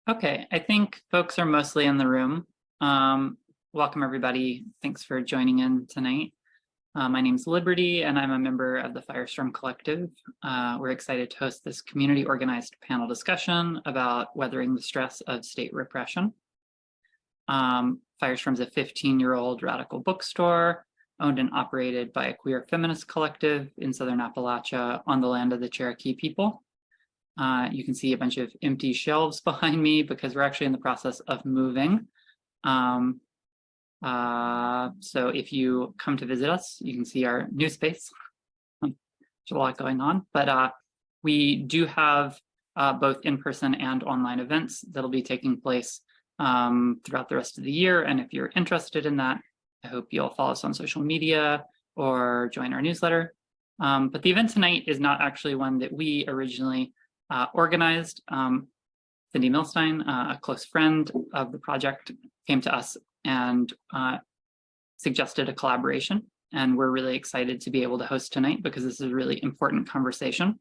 Okay, I think folks are mostly in the room. Welcome, everybody. Thanks for joining in tonight. My name's Liberty, and I'm a member of the Firestorm Collective. We're excited to host this community-organized panel discussion about weathering the stress of state repression. Firestorm's a 15-year-old radical bookstore owned and operated by a queer feminist collective in Southern Appalachia on the land of the Cherokee people. You can see a bunch of empty shelves behind me because we're actually in the process of moving. So if you come to visit us, you can see our new space. There's a lot going on, but we do have both in-person and online events that'll be taking place throughout the rest of the year. And if you're interested in that, I hope you'll follow us on social media or join our newsletter. But the event tonight is not actually one that we originally organized. Cindy Milstein, a close friend of the project, came to us and suggested a collaboration. And we're really excited to be able to host tonight because this is a really important conversation.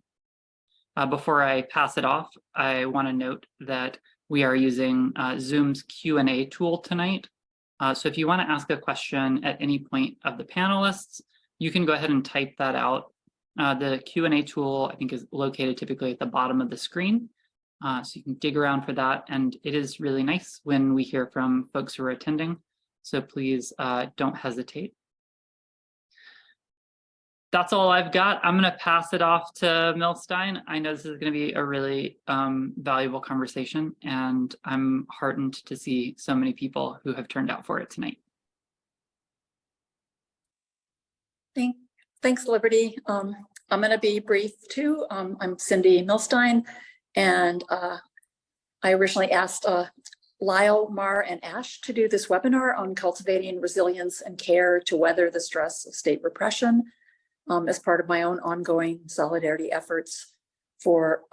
Before I pass it off, I want to note that we are using Zoom's Q&A tool tonight. So if you want to ask a question at any point of the panelists, you can go ahead and type that out. The Q&A tool, I think, is located typically at the bottom of the screen. So you can dig around for that. And it is really nice when we hear from folks who are attending. So please don't hesitate. That's all I've got. I'm going to pass it off to Milstein. I know this is going to be a really valuable conversation, and I'm heartened to see so many people who have turned out for it tonight. Thanks, Liberty. I'm going to be brief too. I'm Cindy Milstein, and I originally asked Lyle, Mar, and Ash to do this webinar on cultivating resilience and care to weather the stress of state repression as part of my own ongoing solidarity efforts for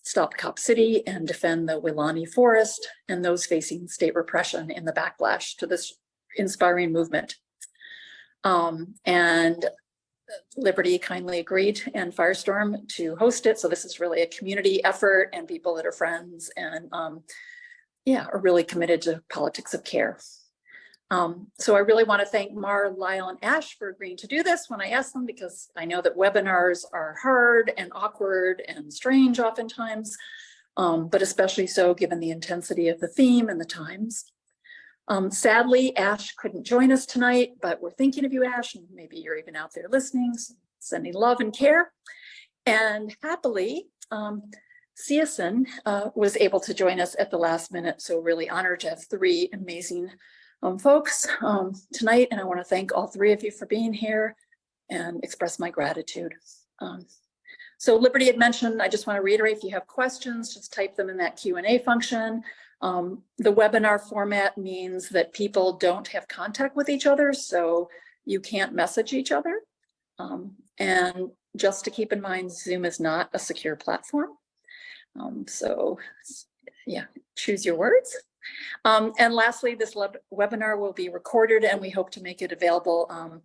Stop Cop City and defend the Wilani Forest and those facing state repression in the backlash to this inspiring movement. And Liberty kindly agreed and Firestorm to host it. So this is really a community effort and people that are friends and yeah, are really committed to politics of care. So I really want to thank Mar, Lyle, and Ash for agreeing to do this when I asked them, because I know that webinars are hard and awkward and strange oftentimes, but especially so given the intensity of the theme and the times. Sadly, Ash couldn't join us tonight, but we're thinking of you, Ash, and maybe you're even out there listening, so sending love and care. And happily, Siasen was able to join us at the last minute, so really honored to have three amazing folks tonight, and I want to thank all three of you for being here and express my gratitude. So Liberty had mentioned, I just want to reiterate, if you have questions, just type them in that Q&A function. The webinar format means that people don't have contact with each other, so you can't message each other. And just to keep in mind, Zoom is not a secure platform. So yeah, choose your words. And lastly, this webinar will be recorded, and we hope to make it available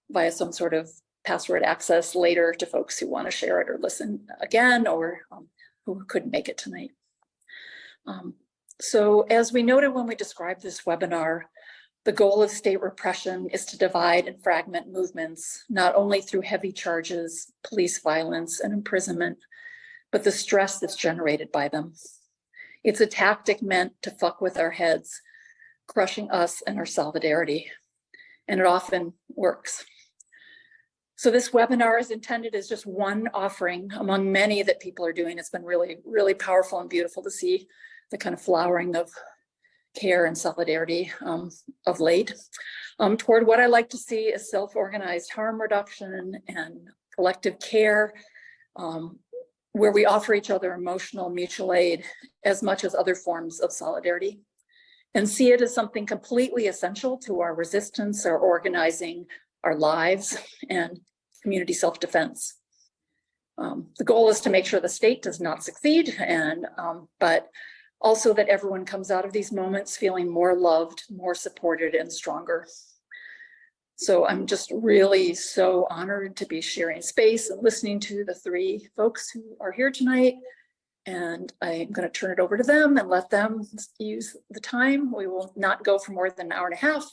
via some sort of password access later to folks who want to share it or listen again, or who couldn't make it tonight. So as we noted when we described this webinar, the goal of state repression is to divide and fragment movements, not only through heavy charges, police violence, and imprisonment, but the stress that's generated by them. It's a tactic meant to fuck with our heads, crushing us and our solidarity, and it often works. So this webinar is intended as just one offering among many that people are doing. It's been really, really powerful and beautiful to see the kind of flowering of care and solidarity of late toward what I like to see as self-organized harm reduction and collective care, where we offer each other emotional mutual aid as much as other forms of solidarity, and see it as something completely essential to our resistance, our organizing, our lives, and community self-defense. The goal is to make sure the state does not succeed, and but also that everyone comes out of these moments feeling more loved, more supported, and stronger. So I'm just really so honored to be sharing space and listening to the three folks who are here tonight. And I'm going to turn it over to them and let them use the time. We will not go for more than an hour and a half.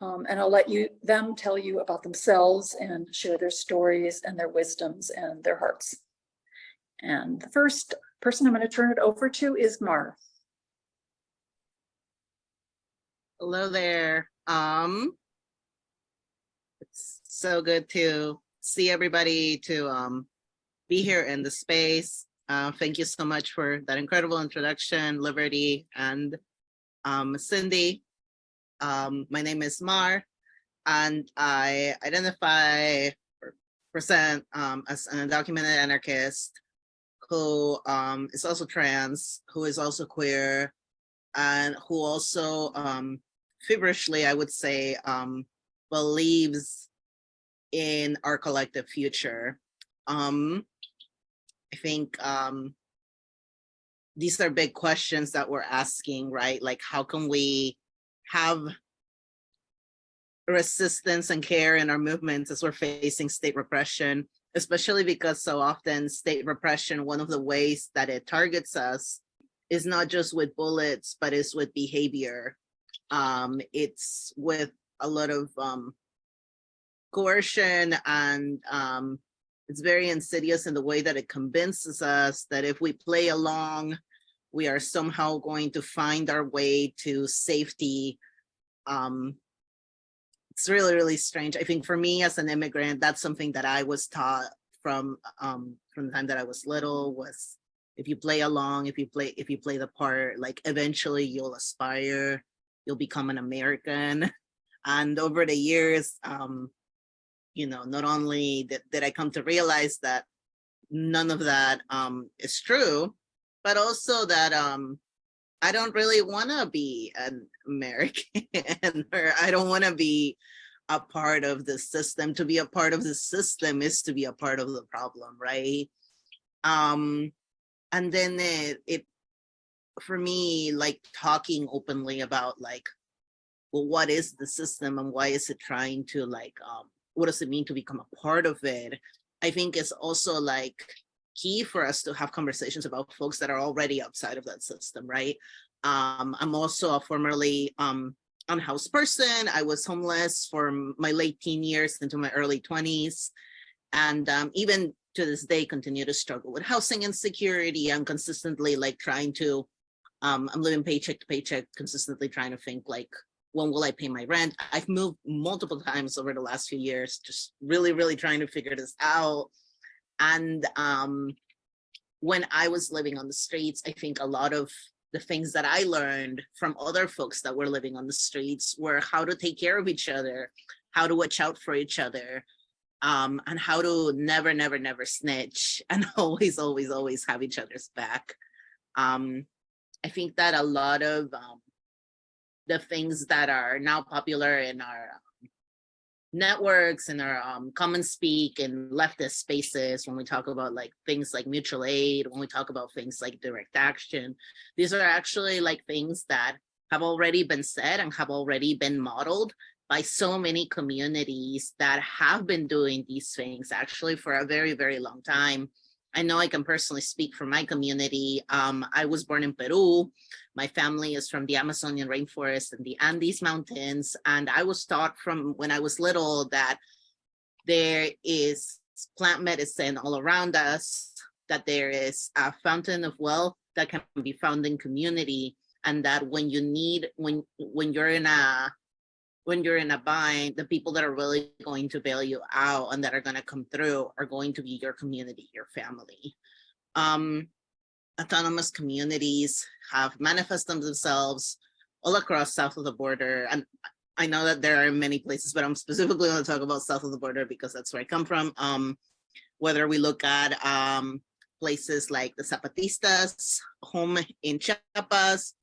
And I'll let them tell you about themselves and share their stories and their wisdoms and their hearts. And the first person I'm going to turn it over to is Mar. Hello there. It's so good to see everybody, to be here in the space. Thank you so much for that incredible introduction, Liberty and Cindy. My name is Mar, and I identify or present as an undocumented anarchist who is also trans, who is also queer, and who also feverishly, I would say, believes in our collective future. I think these are big questions that we're asking, right? Like, how can we have resistance and care in our movements as we're facing state repression, especially because so often state repression, one of the ways that it targets us is not just with bullets, but it's with behavior. It's with a lot of coercion, and it's very insidious in the way that it convinces us that if we play along, we are somehow going to find our way to safety. It's really, really strange. I think for me as an immigrant, that's something that I was taught from the time that I was little, was if you play along, if you play the part, like eventually you'll aspire, you'll become an American. And over the years, you know, not only did I come to realize that none of that is true, but also that I don't really want to be an American, or I don't want to be a part of the system. To be a part of the system is to be a part of the problem, right? And then it for me, like talking openly about like, well, what is the system and why is it trying to like, what does it mean to become a part of it? I think it's also like key for us to have conversations about folks that are already outside of that system, right? I'm also a formerly unhoused person. I was homeless for my late teen years into my early 20s. And even to this day, continue to struggle with housing insecurity. I'm consistently like trying to, I'm living paycheck to paycheck, consistently trying to think like, when will I pay my rent? I've moved multiple times over the last few years, just really, really trying to figure this out. And when I was living on the streets, I think a lot of the things that I learned from other folks that were living on the streets were how to take care of each other, how to watch out for each other, and how to never, never, never snitch, and always, always, always have each other's back. I think that a lot of the things that are now popular in our networks and our common speak and leftist spaces, when we talk about like things like mutual aid, when we talk about things like direct action, these are actually like things that have already been said and have already been modeled by so many communities that have been doing these things actually for a very, very long time. I know I can personally speak for my community. I was born in Peru. My family is from the Amazonian rainforest and the Andes Mountains. And I was taught from when I was little that there is plant medicine all around us, that there is a fountain of wealth that can be found in community. And that when you need, when you're in a bind, the people that are really going to bail you out and that are going to come through are going to be your community, your family. Autonomous communities have manifested themselves all across south of the border. And I know that there are many places, but I'm specifically going to talk about south of the border because that's where I come from. Whether we look at places like the Zapatistas, home in Chiapas,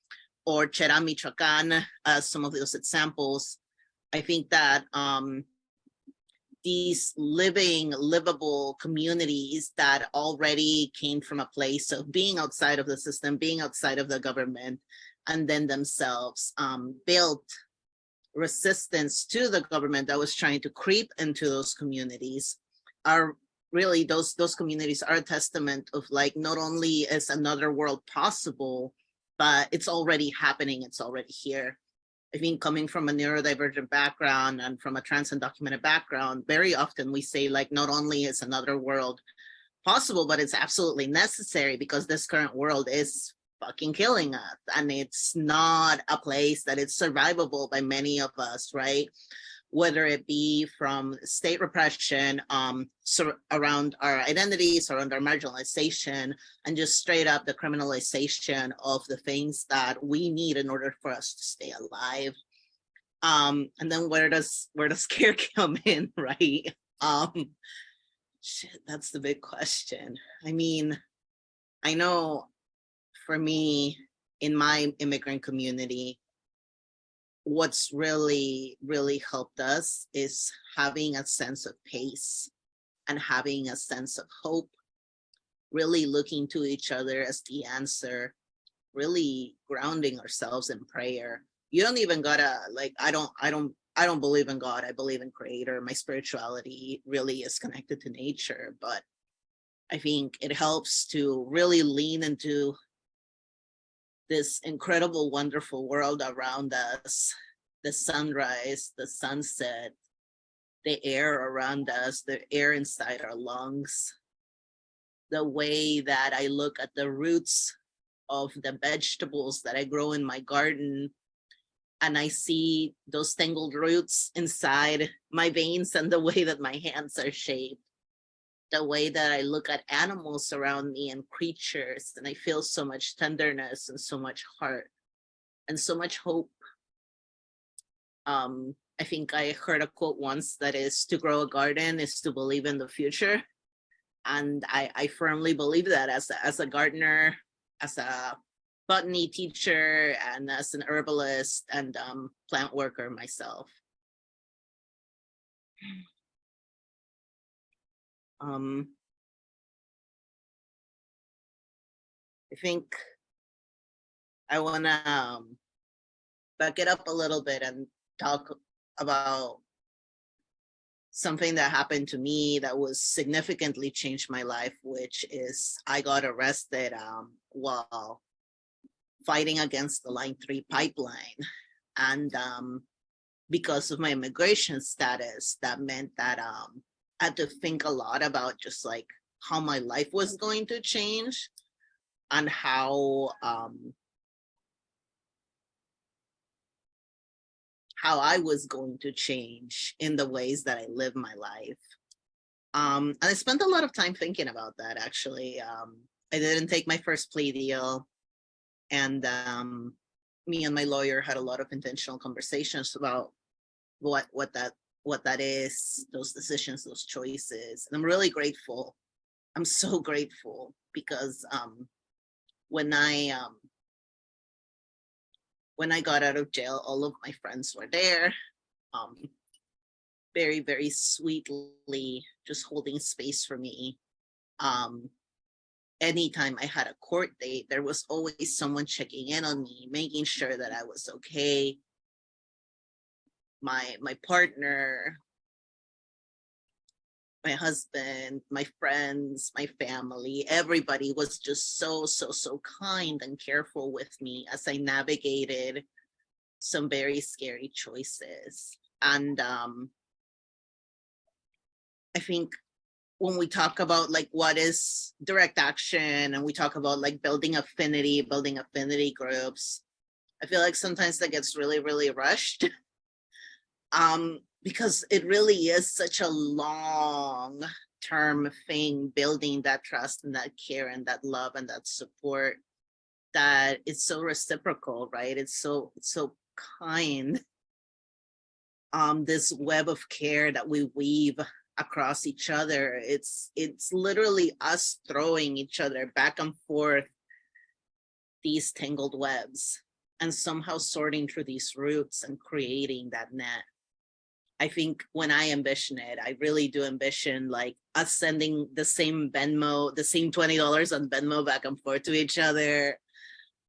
or Cherán, Michoacán, as some of those examples, I think that these livable communities that already came from a place of being outside of the system, being outside of the government, and then themselves built resistance to the government that was trying to creep into those communities, are really those communities are a testament of like, not only is another world possible, but it's already happening, it's already here. I think coming from a neurodivergent background and from a trans undocumented background, very often we say like, not only is another world possible, but it's absolutely necessary, because this current world is fucking killing us, and it's not a place that is survivable by many of us, right? Whether it be from state repression around our identities, around our marginalization, and just straight up the criminalization of the things that we need in order for us to stay alive. And then where does care come in, right? Shit, that's the big question. I mean, I know for me, in my immigrant community, what's really, really helped us is having a sense of pace and having a sense of hope, really looking to each other as the answer, really grounding ourselves in prayer. You don't even gotta, like, I don't believe in God. I believe in creator. My spirituality really is connected to nature, but I think it helps to really lean into this incredible, wonderful world around us, the sunrise, the sunset, the air around us, the air inside our lungs, the way that I look at the roots of the vegetables that I grow in my garden, and I see those tangled roots inside my veins, and the way that my hands are shaped, the way that I look at animals around me and creatures, and I feel so much tenderness and so much heart and so much hope. I think I heard a quote once that is, to grow a garden is to believe in the future. And I firmly believe that as a gardener, as a botany teacher, and as an herbalist and plant worker myself. I think I wanna back it up a little bit and talk about something that happened to me that was significantly changed my life, which is I got arrested while fighting against the Line 3 pipeline. And because of my immigration status, that meant that I had to think a lot about just like how my life was going to change and how I was going to change in the ways that I live my life. And I spent a lot of time thinking about that, actually. I didn't take my first plea deal, and me and my lawyer had a lot of intentional conversations about what that is, those decisions, those choices. And I'm really grateful. I'm so grateful, because when I got out of jail, all of my friends were there, very, very sweetly just holding space for me. Anytime I had a court date, there was always someone checking in on me, making sure that I was okay. My partner, my husband, my friends, my family, everybody was just so kind and careful with me as I navigated some very scary choices. And I think when we talk about like what is direct action, and we talk about like building affinity groups, I feel like sometimes that gets really, really rushed. Because it really is such a long-term thing, building that trust and that care and that love and that support, that it's so reciprocal, right? It's so kind. This web of care that we weave across each other, it's literally us throwing each other back and forth these tangled webs, and somehow sorting through these roots and creating that net. I think when I envision it, I really do envision like us sending the same Venmo, the same $20 on Venmo back and forth to each other,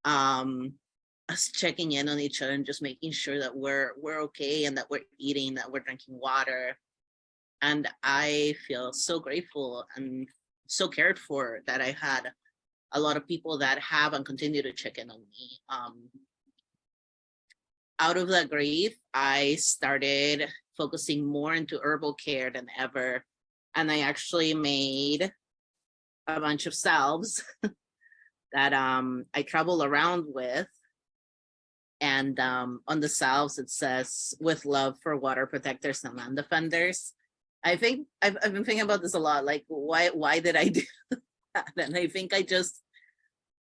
us checking in on each other and just making sure that we're okay, and that we're eating, that we're drinking water. And I feel so grateful and so cared for that I had a lot of people that have and continue to check in on me. Out of that grief, I started focusing more into herbal care than ever. And I actually made a bunch of salves that I travel around with. And on the salves, it says, with love for water protectors and land defenders. I think I've been thinking about this a lot. Like, why did I do that? And I think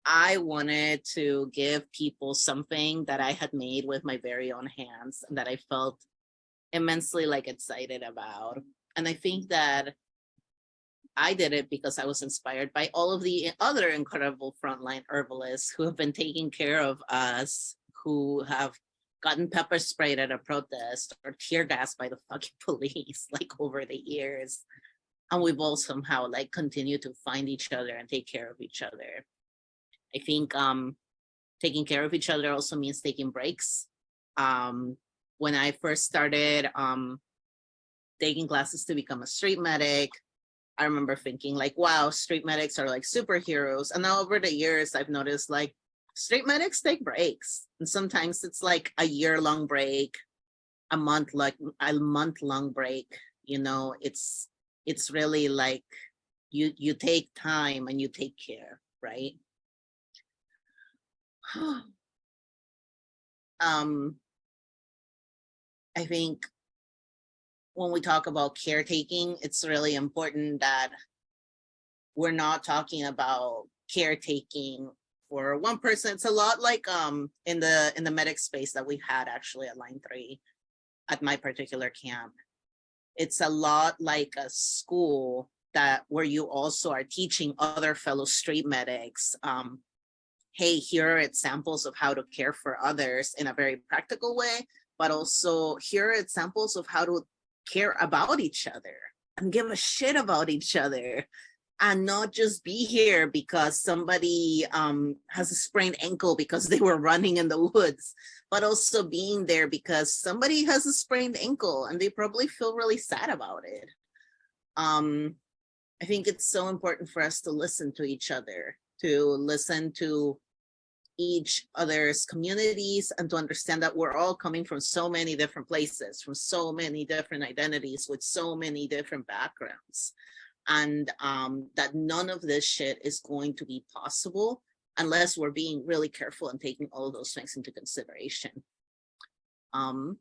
I wanted to give people something that I had made with my very own hands and that I felt immensely like excited about. And I think that I did it because I was inspired by all of the other incredible frontline herbalists who have been taking care of us, who have gotten pepper sprayed at a protest or tear gassed by the fucking police, like, over the years. And we've all somehow like continued to find each other and take care of each other. I think taking care of each other also means taking breaks. When I first started taking classes to become a street medic, I remember thinking like, wow, street medics are like superheroes. And now over the years, I've noticed like street medics take breaks. And sometimes it's like a year-long break, a month-long break. You know, it's really like you take time and you take care, right? I think when we talk about caretaking, it's really important that we're not talking about caretaking for one person. It's a lot like in the medic space that we had actually at Line 3 at my particular camp. It's a lot like a school that where you also are teaching other fellow street medics, hey, here are examples of how to care for others in a very practical way, but also here are examples of how to care about each other and give a shit about each other and not just be here because somebody has a sprained ankle because they were running in the woods, but also being there because somebody has a sprained ankle and they probably feel really sad about it. I think it's so important for us to listen to each other, to listen to each other's communities and to understand that we're all coming from so many different places, from so many different identities with so many different backgrounds. And that none of this shit is going to be possible unless we're being really careful and taking all of those things into consideration. I'm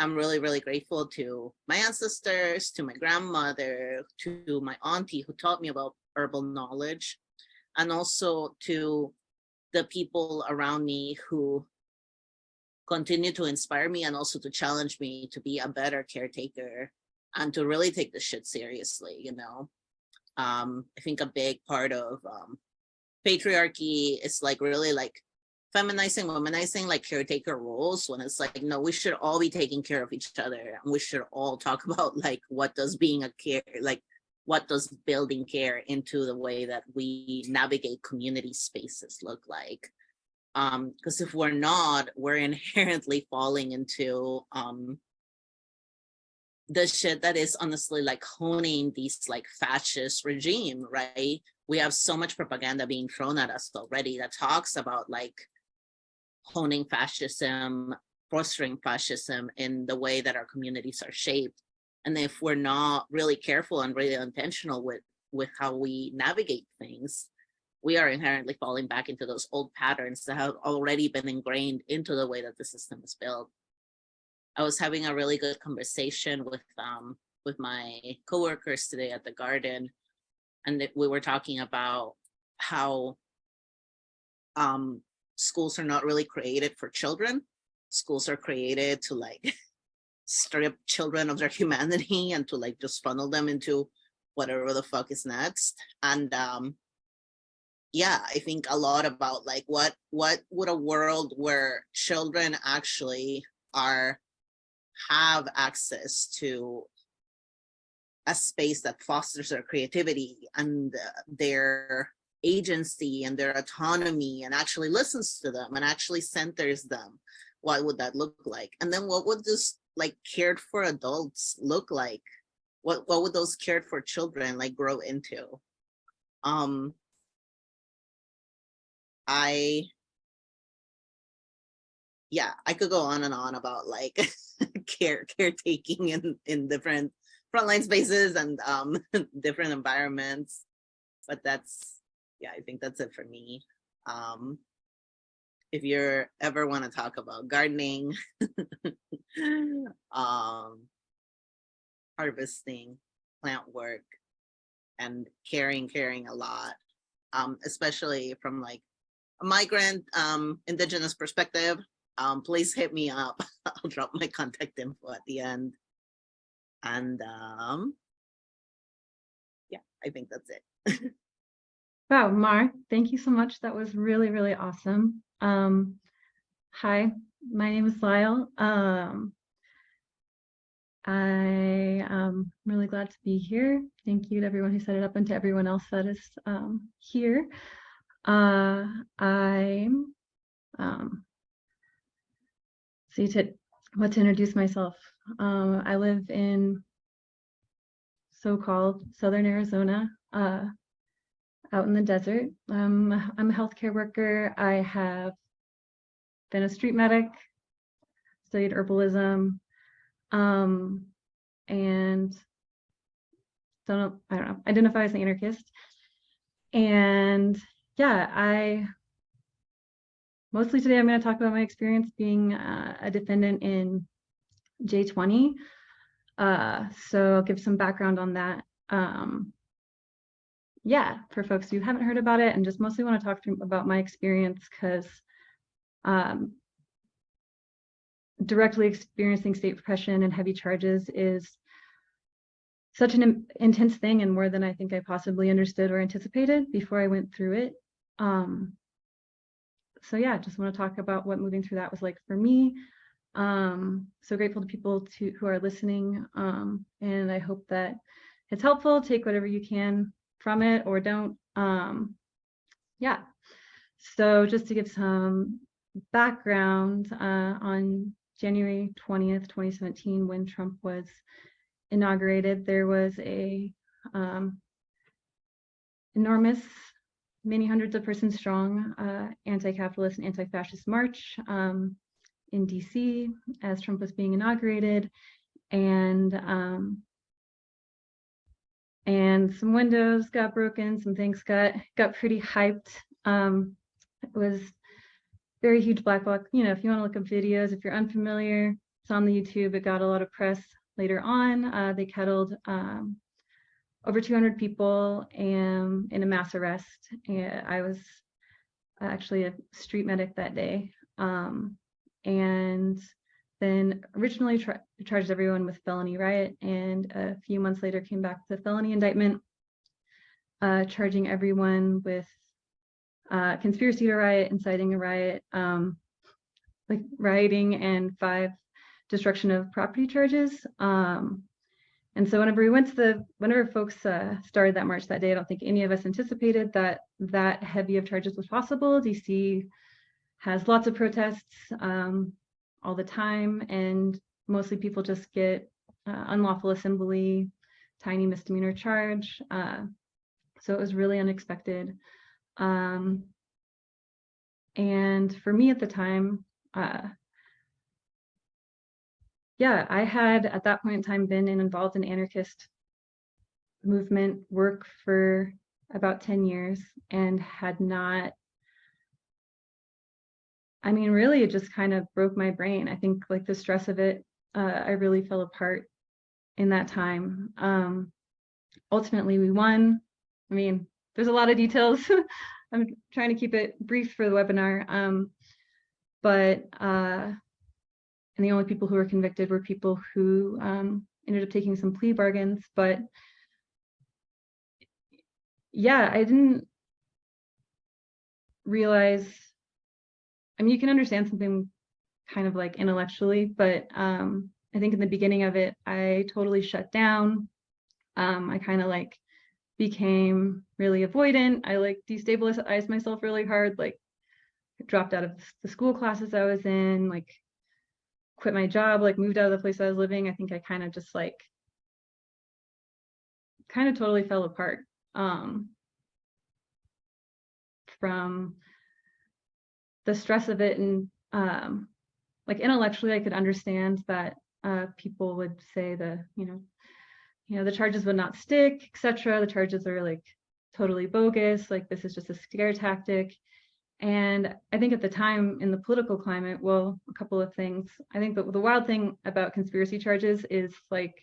really, really grateful to my ancestors, to my grandmother, to my auntie who taught me about herbal knowledge, and also to the people around me who continue to inspire me and also to challenge me to be a better caretaker and to really take this shit seriously, you know. I think a big part of patriarchy is like really like feminizing, womanizing like caretaker roles, when it's like, no, we should all be taking care of each other and we should all talk about like what does being a care, like what does building care into the way that we navigate community spaces look like. Because if we're not, we're inherently falling into the shit that is honestly like honing these like fascist regime, right? We have so much propaganda being thrown at us already that talks about like honing fascism, fostering fascism in the way that our communities are shaped. And if we're not really careful and really intentional with how we navigate things, we are inherently falling back into those old patterns that have already been ingrained into the way that the system is built. I was having a really good conversation with my coworkers today at the garden, and we were talking about how schools are not really created for children. Schools are created to like strip children of their humanity and to like just funnel them into whatever the fuck is next. And yeah, I think a lot about like what would a world where children actually have access to a space that fosters their creativity and their agency and their autonomy and actually listens to them and actually centers them. What would that look like? And then what would this like cared for adults look like what would those cared for children like grow into? I could go on and on about like caretaking in different frontline spaces and different environments, but that's, yeah, I think that's it for me. If you ever want to talk about gardening, harvesting, plant work, and caring a lot, especially from like a migrant indigenous perspective, please hit me up. I'll drop my contact info at the end. And yeah, I think that's it. Wow, Mar, thank you so much. That was really, really awesome. Hi, my name is Lyle. I am really glad to be here. Thank you to everyone who set it up and to everyone else that is here. What to introduce myself. I live in so-called Southern Arizona, out in the desert. I'm a healthcare worker. I have been a street medic, studied herbalism, and I don't know, identify as an anarchist. And yeah, mostly today I'm going to talk about my experience being a defendant in J20. So I'll give some background on that. Yeah, for folks who haven't heard about it, and just mostly want to talk about my experience because directly experiencing state repression and heavy charges is such an intense thing, and more than I think I possibly understood or anticipated before I went through it. So yeah, just want to talk about what moving through that was like for me. So grateful to people who are listening, and I hope that it's helpful. Take whatever you can from it or don't. Yeah, so just to give some background, on January 20th, 2017, when Trump was inaugurated, there was a enormous, many hundreds of persons strong anti-capitalist and anti-fascist march in DC as Trump was being inaugurated, and some windows got broken, some things got pretty hyped. It was very huge black bloc. You know, if you want to look up videos, if you're unfamiliar, it's on the YouTube. It got a lot of press later on. They kettled over 200 people in a mass arrest. And I was actually a street medic that day. And then originally charged everyone with felony riot, and a few months later came back with a felony indictment, charging everyone with conspiracy to riot, inciting a riot, like rioting, and 5 destruction of property charges. And so whenever folks started that march that day, I don't think any of us anticipated that heavy of charges was possible. DC has lots of protests all the time, and mostly people just get unlawful assembly, tiny misdemeanor charge. So it was really unexpected. And for me at the time, yeah, I had at that point in time been involved in anarchist movement work for about 10 years and had not, I mean, really it just kind of broke my brain. I think like the stress of it, I really fell apart in that time. Ultimately we won. I mean, there's a lot of details. I'm trying to keep it brief for the webinar. And the only people who were convicted were people who ended up taking some plea bargains. But yeah, I didn't realize, I mean, you can understand something kind of like intellectually, but I think in the beginning of it, I totally shut down. I kind of like became really avoidant. I like destabilized myself really hard, like dropped out of the school classes I was in, like quit my job, like moved out of the place I was living. I think I kind of just like kind of totally fell apart from the stress of it. And like intellectually, I could understand that people would say the charges would not stick, etc. The charges are like totally bogus, like this is just a scare tactic. And I think at the time in the political climate, well, a couple of things. I think the wild thing about conspiracy charges is like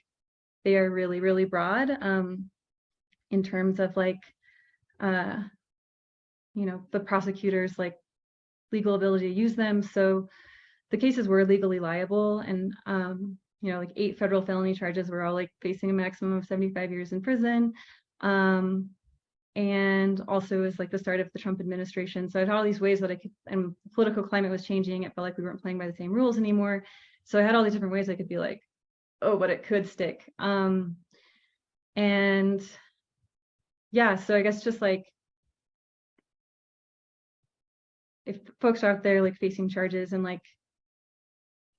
they are really, really broad in terms of like, the prosecutor's like legal ability to use them. So the cases were legally liable, and like 8 federal felony charges were all like facing a maximum of 75 years in prison. And also it was like the start of the Trump administration. So I had all these ways that I could, and the political climate was changing. It felt like we weren't playing by the same rules anymore. So I had all these different ways I could be like, oh, but it could stick. And yeah, so I guess just like, if folks are out there like facing charges and like,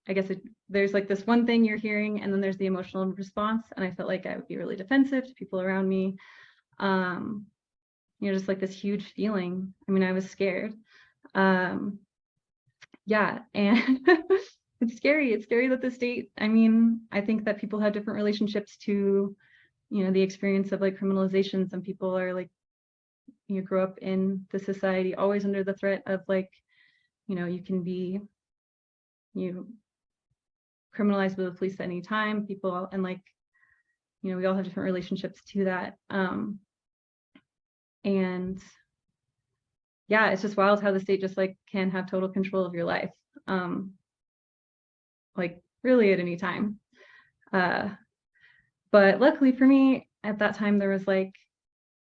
I guess there's like this one thing you're hearing and then there's the emotional response. And I felt like I would be really defensive to people around me. Just like this huge feeling. I mean, I was scared. Yeah, and it's scary. It's scary that the state, I mean, I think that people have different relationships to, the experience of like criminalization. Some people are like, you grow up in the society always under the threat of like, you can be, criminalized by the police at any time. People, and like, we all have different relationships to that. And yeah, it's just wild how the state just like can have total control of your life, like really at any time. But luckily for me, at that time, there was like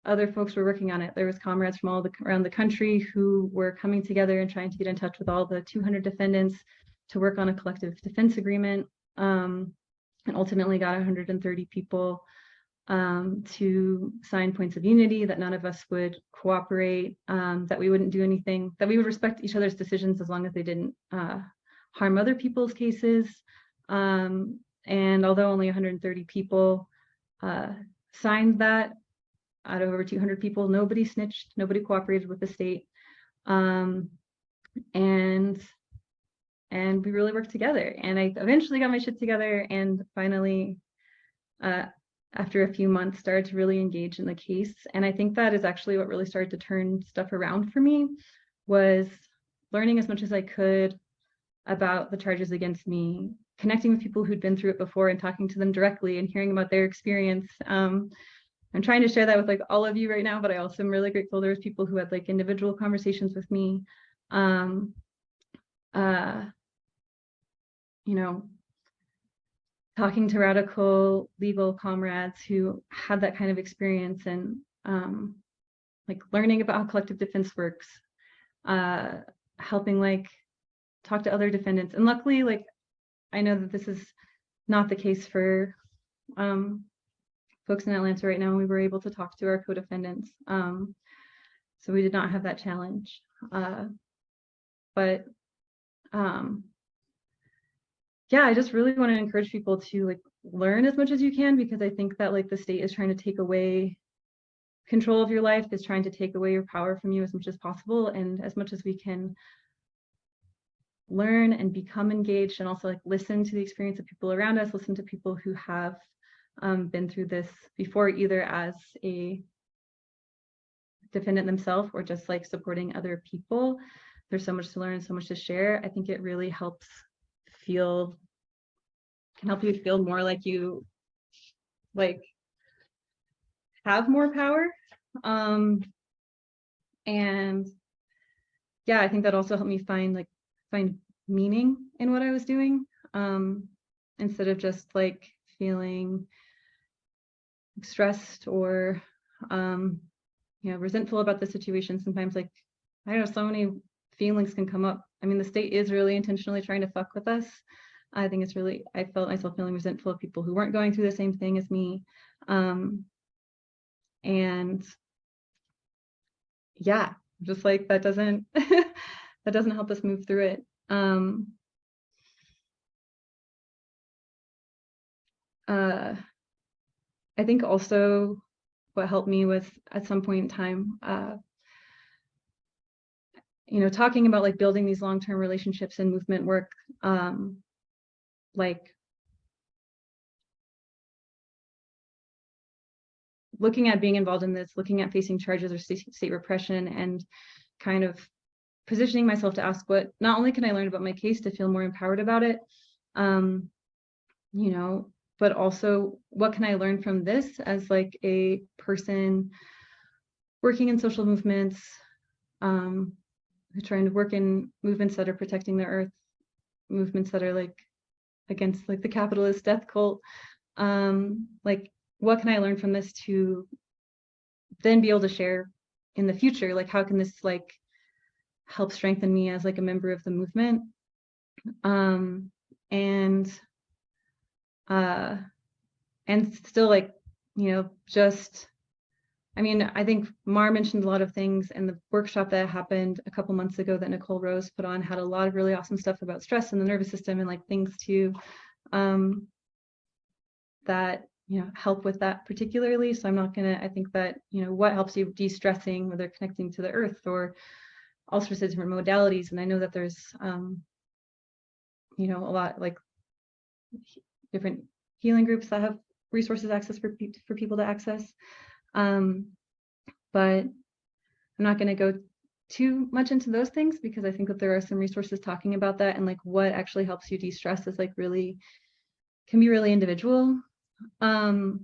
other folks were working on it. There was comrades from all around the country who were coming together and trying to get in touch with all the 200 defendants to work on a collective defense agreement, and ultimately got 130 people to sign points of unity, that none of us would cooperate, that we wouldn't do anything, that we would respect each other's decisions as long as they didn't harm other people's cases. And although only 130 people signed that, out of over 200 people, nobody snitched, nobody cooperated with the state. And we really worked together. And I eventually got my shit together and finally, after a few months, started to really engage in the case. And I think that is actually what really started to turn stuff around for me, was learning as much as I could about the charges against me, connecting with people who'd been through it before and talking to them directly and hearing about their experience. I'm trying to share that with like all of you right now, but I also am really grateful there's people who had like individual conversations with me. Talking to radical legal comrades who had that kind of experience, and like learning about how collective defense works, helping like talk to other defendants. And luckily, like, I know that this is not the case for folks in Atlanta right now. We were able to talk to our co-defendants. So we did not have that challenge. But yeah, I just really want to encourage people to like learn as much as you can, because I think that like the state is trying to take away control of your life, is trying to take away your power from you as much as possible. And as much as we can learn and become engaged, and also like listen to the experience of people around us, listen to people who have been through this before, either as a defendant themselves or just like supporting other people. There's so much to learn, so much to share. I think it really helps can help you feel more like you like have more power. And yeah, I think that also helped me find meaning in what I was doing, instead of just like feeling stressed or resentful about the situation. Sometimes, like, I don't know, so many feelings can come up. I mean, the state is really intentionally trying to fuck with us. I think it's really, I felt myself feeling resentful of people who weren't going through the same thing as me. And yeah, just like that doesn't that doesn't help us move through it. I think also what helped me was at some point in time, you know, talking about like building these long-term relationships and movement work, like looking at being involved in this, looking at facing charges or state repression, and kind of positioning myself to ask what, not only can I learn about my case to feel more empowered about it, you know, but also what can I learn from this as like a person working in social movements, trying to work in movements that are protecting the earth, movements that are like against like the capitalist death cult. Like, what can I learn from this to then be able to share in the future? Like, how can this like help strengthen me as like a member of the movement? And still like, you know, just, I mean, I think Mar mentioned a lot of things, and the workshop that happened a couple months ago that Nicole Rose put on had a lot of really awesome stuff about stress and the nervous system and like things to that, you know, help with that particularly. So I'm not gonna, I think that, you know, what helps you de-stressing, whether connecting to the earth or all sorts of different modalities. And I know that there's, you know, a lot like different healing groups that have resources access for people to access. But I'm not going to go too much into those things, because I think that there are some resources talking about that, and like what actually helps you de-stress is like really, can be really individual. And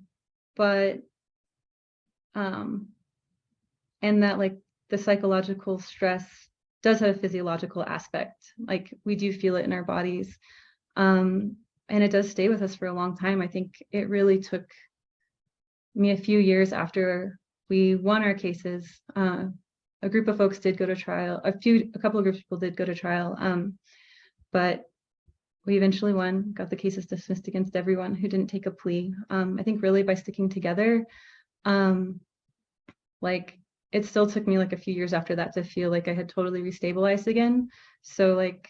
that like the psychological stress does have a physiological aspect. Like we do feel it in our bodies. And it does stay with us for a long time. I think it really took me a few years after we won our cases. A group of folks did go to trial. A couple of groups of people did go to trial, but we eventually won, got the cases dismissed against everyone who didn't take a plea. I think really by sticking together, like it still took me like a few years after that to feel like I had totally restabilized again. So like,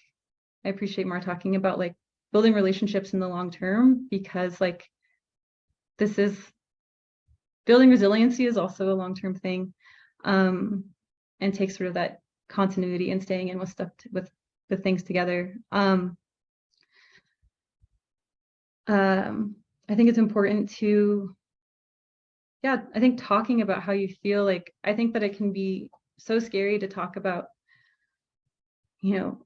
I appreciate Mar talking about like building relationships in the long term, because like this is, building resiliency is also a long-term thing, and takes sort of that continuity and staying in with stuff, with things together. I think it's important to, yeah, I think talking about how you feel, like, I think that it can be so scary to talk about, you know,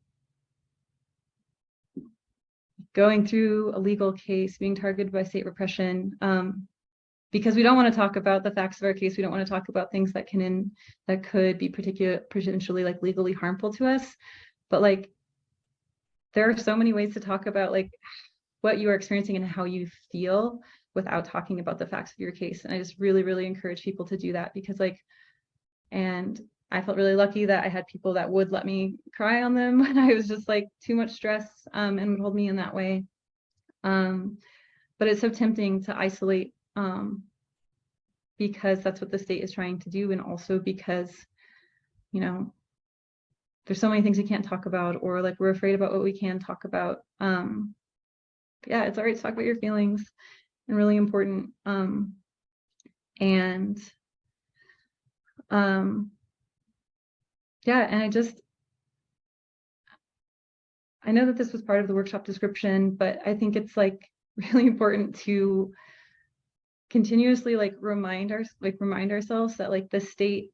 going through a legal case, being targeted by state repression, because we don't want to talk about the facts of our case. We don't want to talk about things that that could be potentially like legally harmful to us. But like, there are so many ways to talk about like what you are experiencing and how you feel without talking about the facts of your case. And I just really, really encourage people to do that, because like, and I felt really lucky that I had people that would let me cry on them when I was just like too much stress, and would hold me in that way. But it's so tempting to isolate, because that's what the state is trying to do. And also because, you know, there's so many things we can't talk about, or like we're afraid about what we can talk about. Yeah, it's all right to talk about your feelings, and really important. Yeah, and I know that this was part of the workshop description, but I think it's like really important to continuously like remind ourselves that like the state,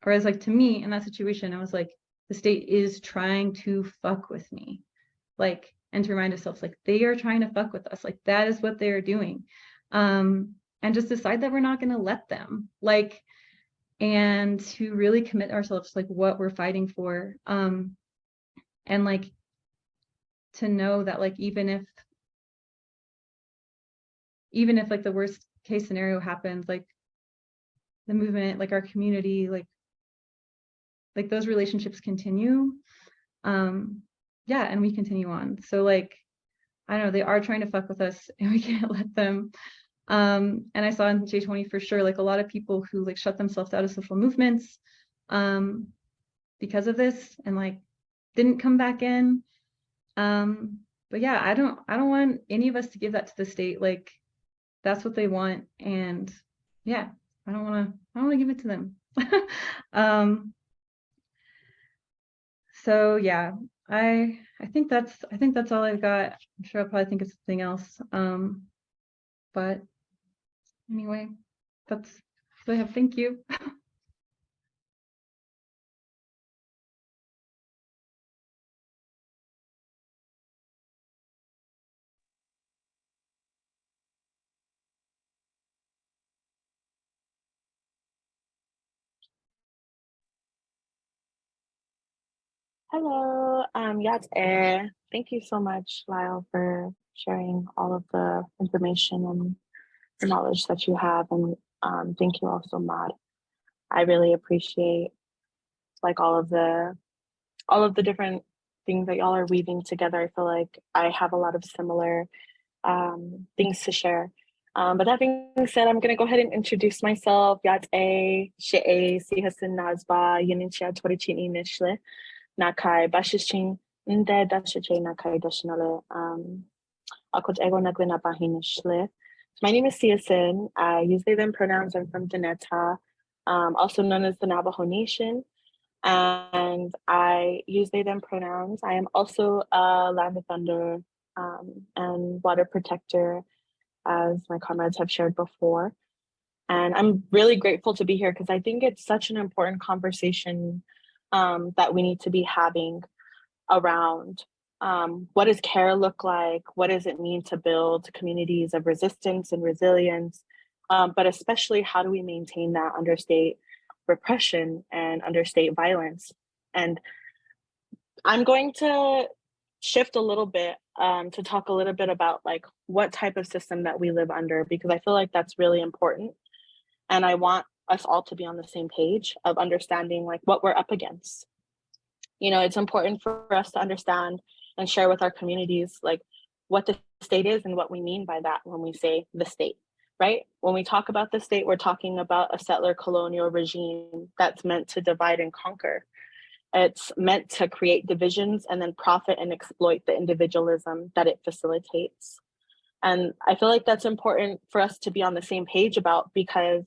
or as like to me in that situation, I was like, the state is trying to fuck with me, like, and to remind ourselves like they are trying to fuck with us, like that is what they're doing, and just decide that we're not going to let them, like, and to really commit ourselves to like what we're fighting for, and like to know that like even if like the worst case scenario happens, like the movement, like our community, like those relationships continue. Yeah, and we continue on. So like, I don't know, they are trying to fuck with us and we can't let them. And I saw in J20 for sure, like a lot of people who like shut themselves out of social movements because of this, and like didn't come back in. But yeah, I don't want any of us to give that to the state. Like that's what they want, and yeah, I don't want to give it to them. So yeah, I think that's all I've got. I'm sure I'll probably think of something else. But anyway, that's what I have. Thank you. Hello, Yat Air. Thank you so much, Lyle, for sharing all of the information and the knowledge that you have. And thank you also, Mad. I really appreciate like all of the different things that y'all are weaving together. I feel like I have a lot of similar things to share. But that being said, I'm gonna go ahead and introduce myself. Yat A, She'e, Sihasin Nazba, Yanincha Torichin Nishle. Nakai Bashichin Nde Dashache Nakai Dashnale Akot Ego Nagwina Bahinishle. My name is Siasin. I use they them pronouns. I'm from Deneta, also known as the Navajo Nation. And I use they them pronouns. I am also a land defender and water protector, as my comrades have shared before. And I'm really grateful to be here because I think it's such an important conversation that we need to be having around what does care look like? What does it mean to build communities of resistance and resilience? But especially, how do we maintain that under state repression and under state violence? And I'm going to shift a little bit to talk a little bit about like what type of system that we live under, because I feel like that's really important. And I want us all to be on the same page of understanding like what we're up against. You know, it's important for us to understand and share with our communities like what the state is and what we mean by that when we say the state, right? When we talk about the state, we're talking about a settler colonial regime that's meant to divide and conquer. It's meant to create divisions and then profit and exploit the individualism that it facilitates. And I feel like that's important for us to be on the same page about, because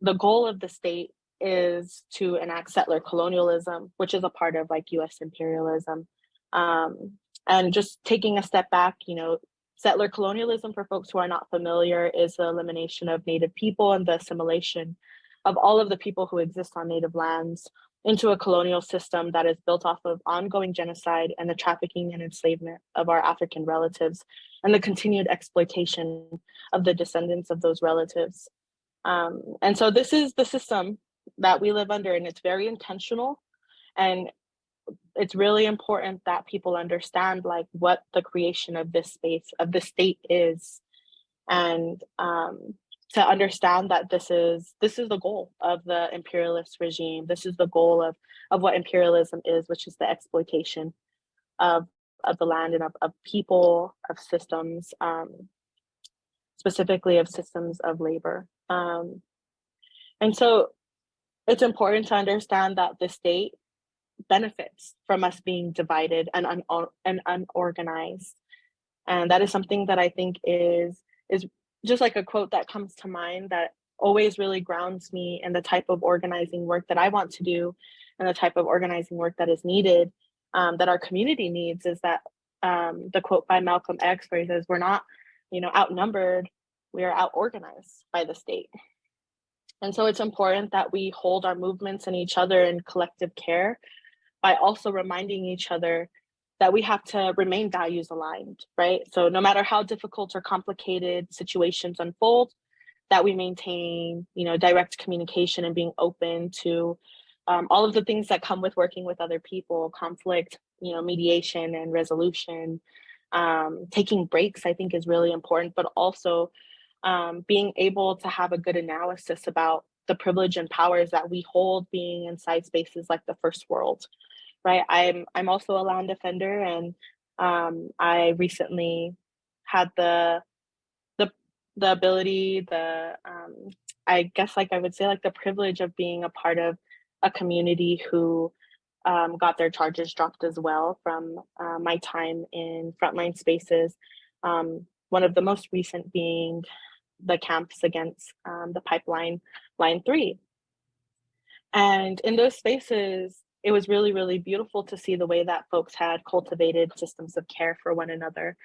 the goal of the state is to enact settler colonialism, which is a part of like US imperialism. And just taking a step back, you know, settler colonialism, for folks who are not familiar, is the elimination of Native people and the assimilation of all of the people who exist on Native lands into a colonial system that is built off of ongoing genocide and the trafficking and enslavement of our African relatives and the continued exploitation of the descendants of those relatives. And so this is the system that we live under, and it's very intentional. And it's really important that people understand like what the creation of this space, of the state is, and to understand that this is the goal of the imperialist regime. This is the goal of what imperialism is, which is the exploitation of the land and of people, of systems, specifically of systems of labor. And so it's important to understand that the state benefits from us being divided and unorganized. And that is something that I think is just like a quote that comes to mind that always really grounds me in the type of organizing work that I want to do and the type of organizing work that is needed, that our community needs, is that the quote by Malcolm X, where he says, we're not, you know, outnumbered, we are out-organized by the state. And so it's important that we hold our movements and each other in collective care by also reminding each other that we have to remain values aligned, right? So no matter how difficult or complicated situations unfold, that we maintain, you know, direct communication and being open to all of the things that come with working with other people, conflict, you know, mediation and resolution. Taking breaks, I think, is really important, but also being able to have a good analysis about the privilege and powers that we hold being inside spaces like the first world, right? I'm also a land defender, and I recently had the ability, I guess, like I would say, like the privilege of being a part of a community who got their charges dropped as well from my time in frontline spaces. One of the most recent being the camps against the pipeline line 3. And in those spaces, it was really, really beautiful to see the way that folks had cultivated systems of care for one another,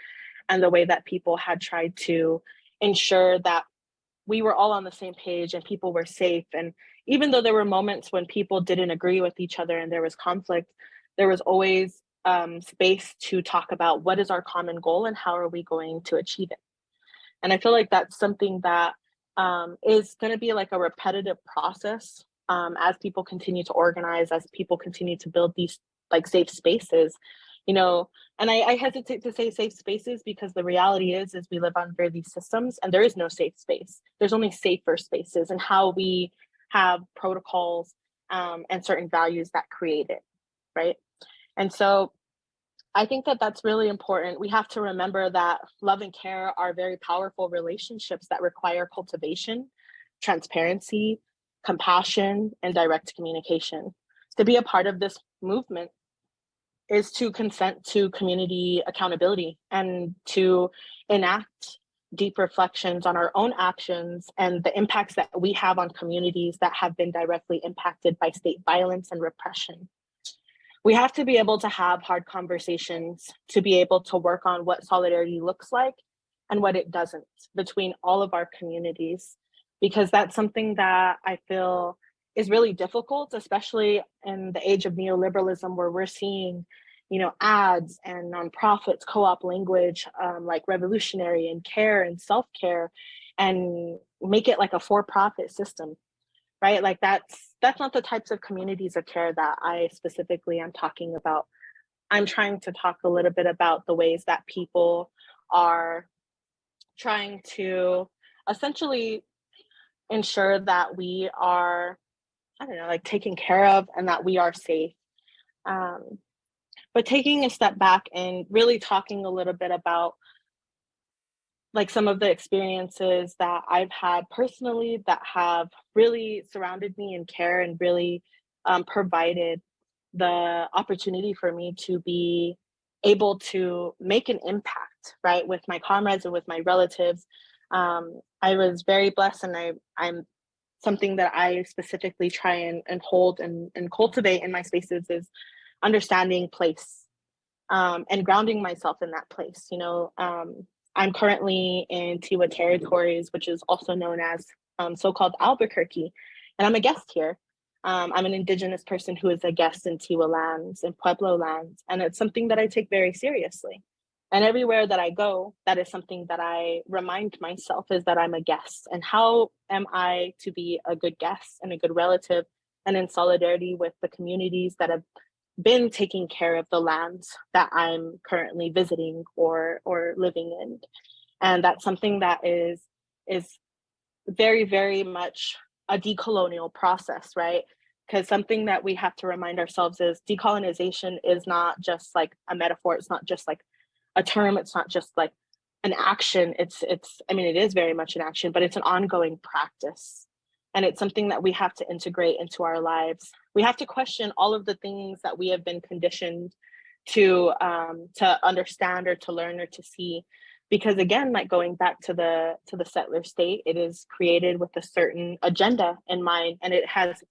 and the way that people had tried to ensure that we were all on the same page and people were safe. And even though there were moments when people didn't agree with each other and there was conflict, there was always space to talk about what is our common goal and how are we going to achieve it. And I feel like that's something that is going to be like a repetitive process as people continue to organize, as people continue to build these like safe spaces, you know. And I hesitate to say safe spaces because the reality is we live under these systems and there is no safe space. There's only safer spaces, and how we have protocols and certain values that create it, right? And so I think that that's really important. We have to remember that love and care are very powerful relationships that require cultivation, transparency, compassion, and direct communication. To be a part of this movement is to consent to community accountability and to enact deep reflections on our own actions and the impacts that we have on communities that have been directly impacted by state violence and repression. We have to be able to have hard conversations to be able to work on what solidarity looks like and what it doesn't between all of our communities, because that's something that I feel is really difficult, especially in the age of neoliberalism, where we're seeing, you know, ads and nonprofits co-op language like revolutionary and care and self-care and make it like a for-profit system, right? Like that's not the types of communities of care that I specifically am talking about. I'm trying to talk a little bit about the ways that people are trying to essentially ensure that we are, I don't know, like taken care of and that we are safe. But taking a step back and really talking a little bit about like some of the experiences that I've had personally that have really surrounded me in care and really provided the opportunity for me to be able to make an impact, right, with my comrades and with my relatives. I was very blessed, and I'm something that I specifically try and hold and cultivate in my spaces is understanding place and grounding myself in that place. You know, I'm currently in Tiwa territories, which is also known as so-called Albuquerque, and I'm a guest here. I'm an Indigenous person who is a guest in Tiwa lands and Pueblo lands, and it's something that I take very seriously. And everywhere that I go, that is something that I remind myself is that I'm a guest. And how am I to be a good guest and a good relative and in solidarity with the communities that have been taking care of the lands that I'm currently visiting or living in? And that's something that is very, very much a decolonial process, right? Because something that we have to remind ourselves is decolonization is not just like a metaphor. It's not just like a term. It's not just like an action. It's I mean, it is very much an action, but it's an ongoing practice. And it's something that we have to integrate into our lives. We have to question all of the things that we have been conditioned to understand or to learn or to see. Because again, like going back to the settler state, it is created with a certain agenda in mind, and it has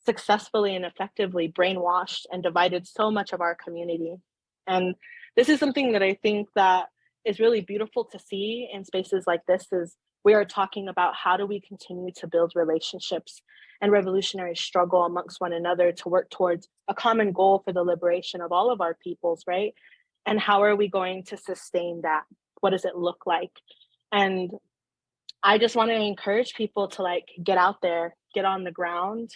successfully and effectively brainwashed and divided so much of our community. And this is something that I think that is really beautiful to see in spaces like this, is we are talking about how do we continue to build relationships and revolutionary struggle amongst one another to work towards a common goal for the liberation of all of our peoples, right? And how are we going to sustain that? What does it look like? And I just want to encourage people to like get out there, get on the ground,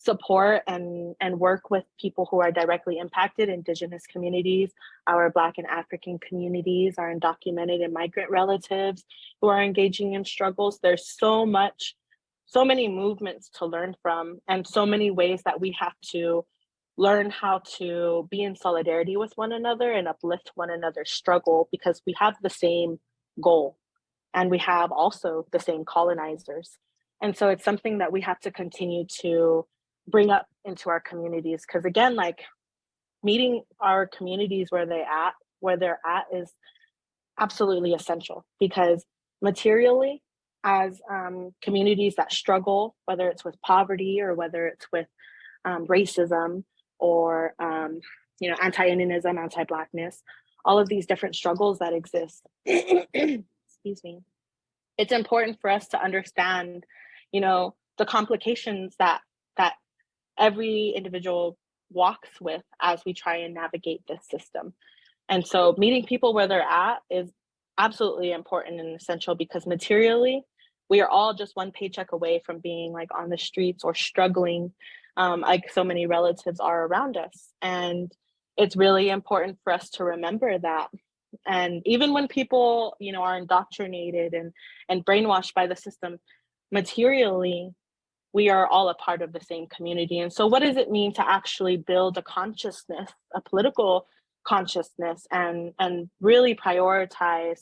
support and work with people who are directly impacted, Indigenous communities, our Black and African communities, our undocumented and migrant relatives who are engaging in struggles. There's so many movements to learn from, and so many ways that we have to learn how to be in solidarity with one another and uplift one another's struggle, because we have the same goal and we have also the same colonizers. And so it's something that we have to continue to bring up into our communities, because again, like meeting our communities where they're at is absolutely essential, because materially as communities that struggle, whether it's with poverty or whether it's with racism or anti-Indianism, anti-Blackness, all of these different struggles that exist. Excuse me. It's important for us to understand, the complications that every individual walks with as we try and navigate this system. And so meeting people where they're at is absolutely important and essential, because materially, we are all just one paycheck away from being like on the streets or struggling, like so many relatives are around us. And it's really important for us to remember that. And even when people, are indoctrinated and brainwashed by the system, materially, we are all a part of the same community. And so what does it mean to actually build a consciousness, a political consciousness, and really prioritize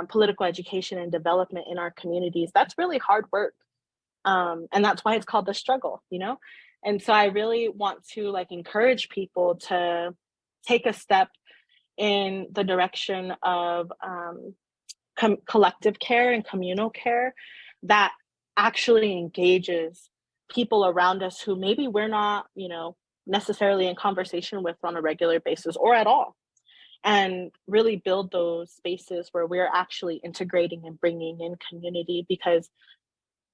political education and development in our communities? That's really hard work. And that's why it's called the struggle, And so I really want to encourage people to take a step in the direction of collective care and communal care that actually engages people around us who maybe we're not, necessarily in conversation with on a regular basis or at all. And really build those spaces where we're actually integrating and bringing in community, because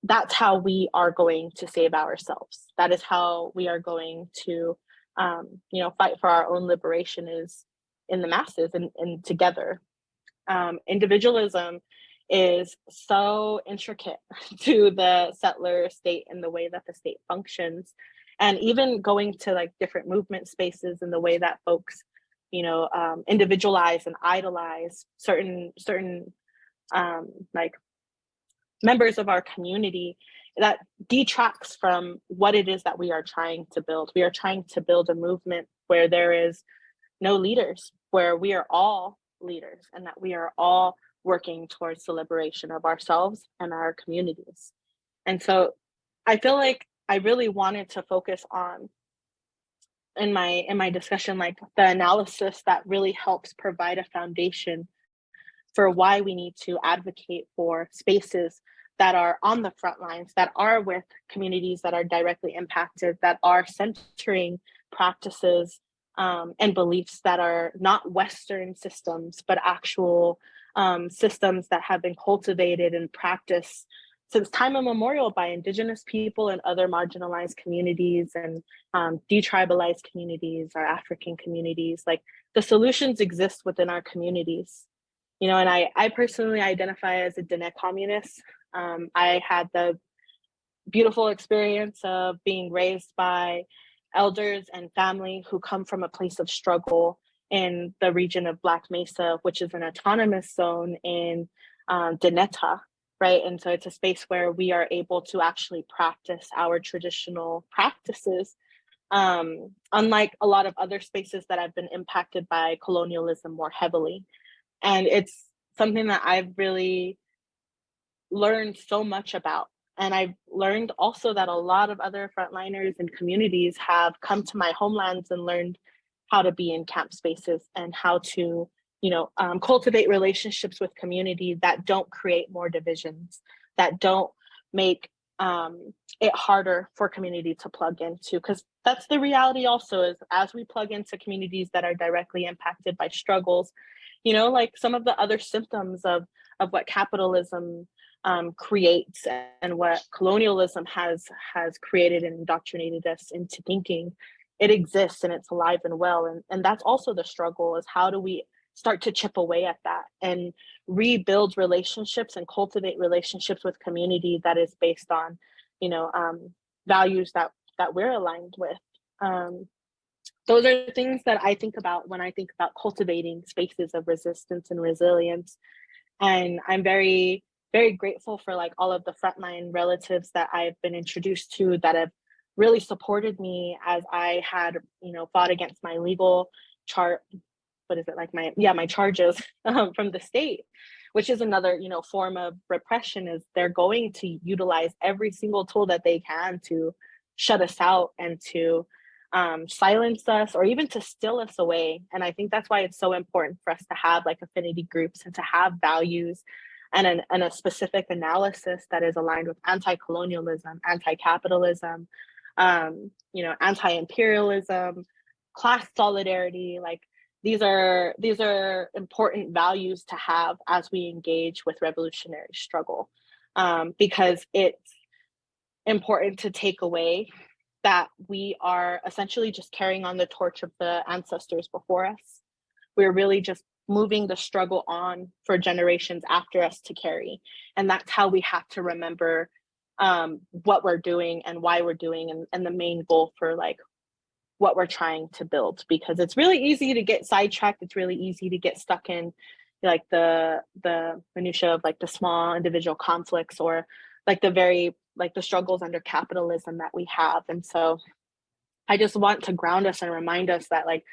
that's how we are going to save ourselves. That is how we are going to, fight for our own liberation, is in the masses and together. Individualism is so intricate to the settler state and the way that the state functions. And even going to different movement spaces and the way that folks, individualize and idolize certain members of our community, that detracts from what it is that we are trying to build. We are trying to build a movement where there is no leaders, where we are all leaders, and that we are all working towards the liberation of ourselves and our communities. And so I feel like I really wanted to focus on, in my discussion, the analysis that really helps provide a foundation for why we need to advocate for spaces that are on the front lines, that are with communities that are directly impacted, that are centering practices and beliefs that are not Western systems, but actual systems that have been cultivated and practiced since time immemorial by Indigenous people and other marginalized communities and detribalized communities, our African communities. The solutions exist within our communities. And I personally identify as a Diné communist. I had the beautiful experience of being raised by elders and family who come from a place of struggle in the region of Black Mesa, which is an autonomous zone in Dineta, right? And so it's a space where we are able to actually practice our traditional practices, unlike a lot of other spaces that have been impacted by colonialism more heavily. And it's something that I've really learned so much about. And I've learned also that a lot of other frontliners and communities have come to my homelands and learned how to be in camp spaces and how to, cultivate relationships with community that don't create more divisions, that don't make it harder for community to plug into. Because that's the reality also, is as we plug into communities that are directly impacted by struggles, some of the other symptoms of what capitalism creates and what colonialism has created and indoctrinated us into thinking, it exists and it's alive and well. And that's also the struggle, is how do we start to chip away at that and rebuild relationships and cultivate relationships with community that is based on, values that we're aligned with. Those are things that I think about when I think about cultivating spaces of resistance and resilience. And I'm very, very grateful for all of the frontline relatives that I've been introduced to that have really supported me as I had, fought against my legal my charges from the state, which is another, form of repression. Is they're going to utilize every single tool that they can to shut us out and to silence us, or even to steal us away. And I think that's why it's so important for us to have affinity groups and to have values and a specific analysis that is aligned with anti-colonialism, anti-capitalism, anti-imperialism, class solidarity. Like these are important values to have as we engage with revolutionary struggle, because it's important to take away that we are essentially just carrying on the torch of the ancestors before us. We're really just moving the struggle on for generations after us to carry. And that's how we have to remember what we're doing and why we're doing, and the main goal for like what we're trying to build, because it's really easy to get sidetracked. It's really easy to get stuck in like the minutia of like the small individual conflicts, or like the struggles under capitalism that we have. And so I just want to ground us and remind us that like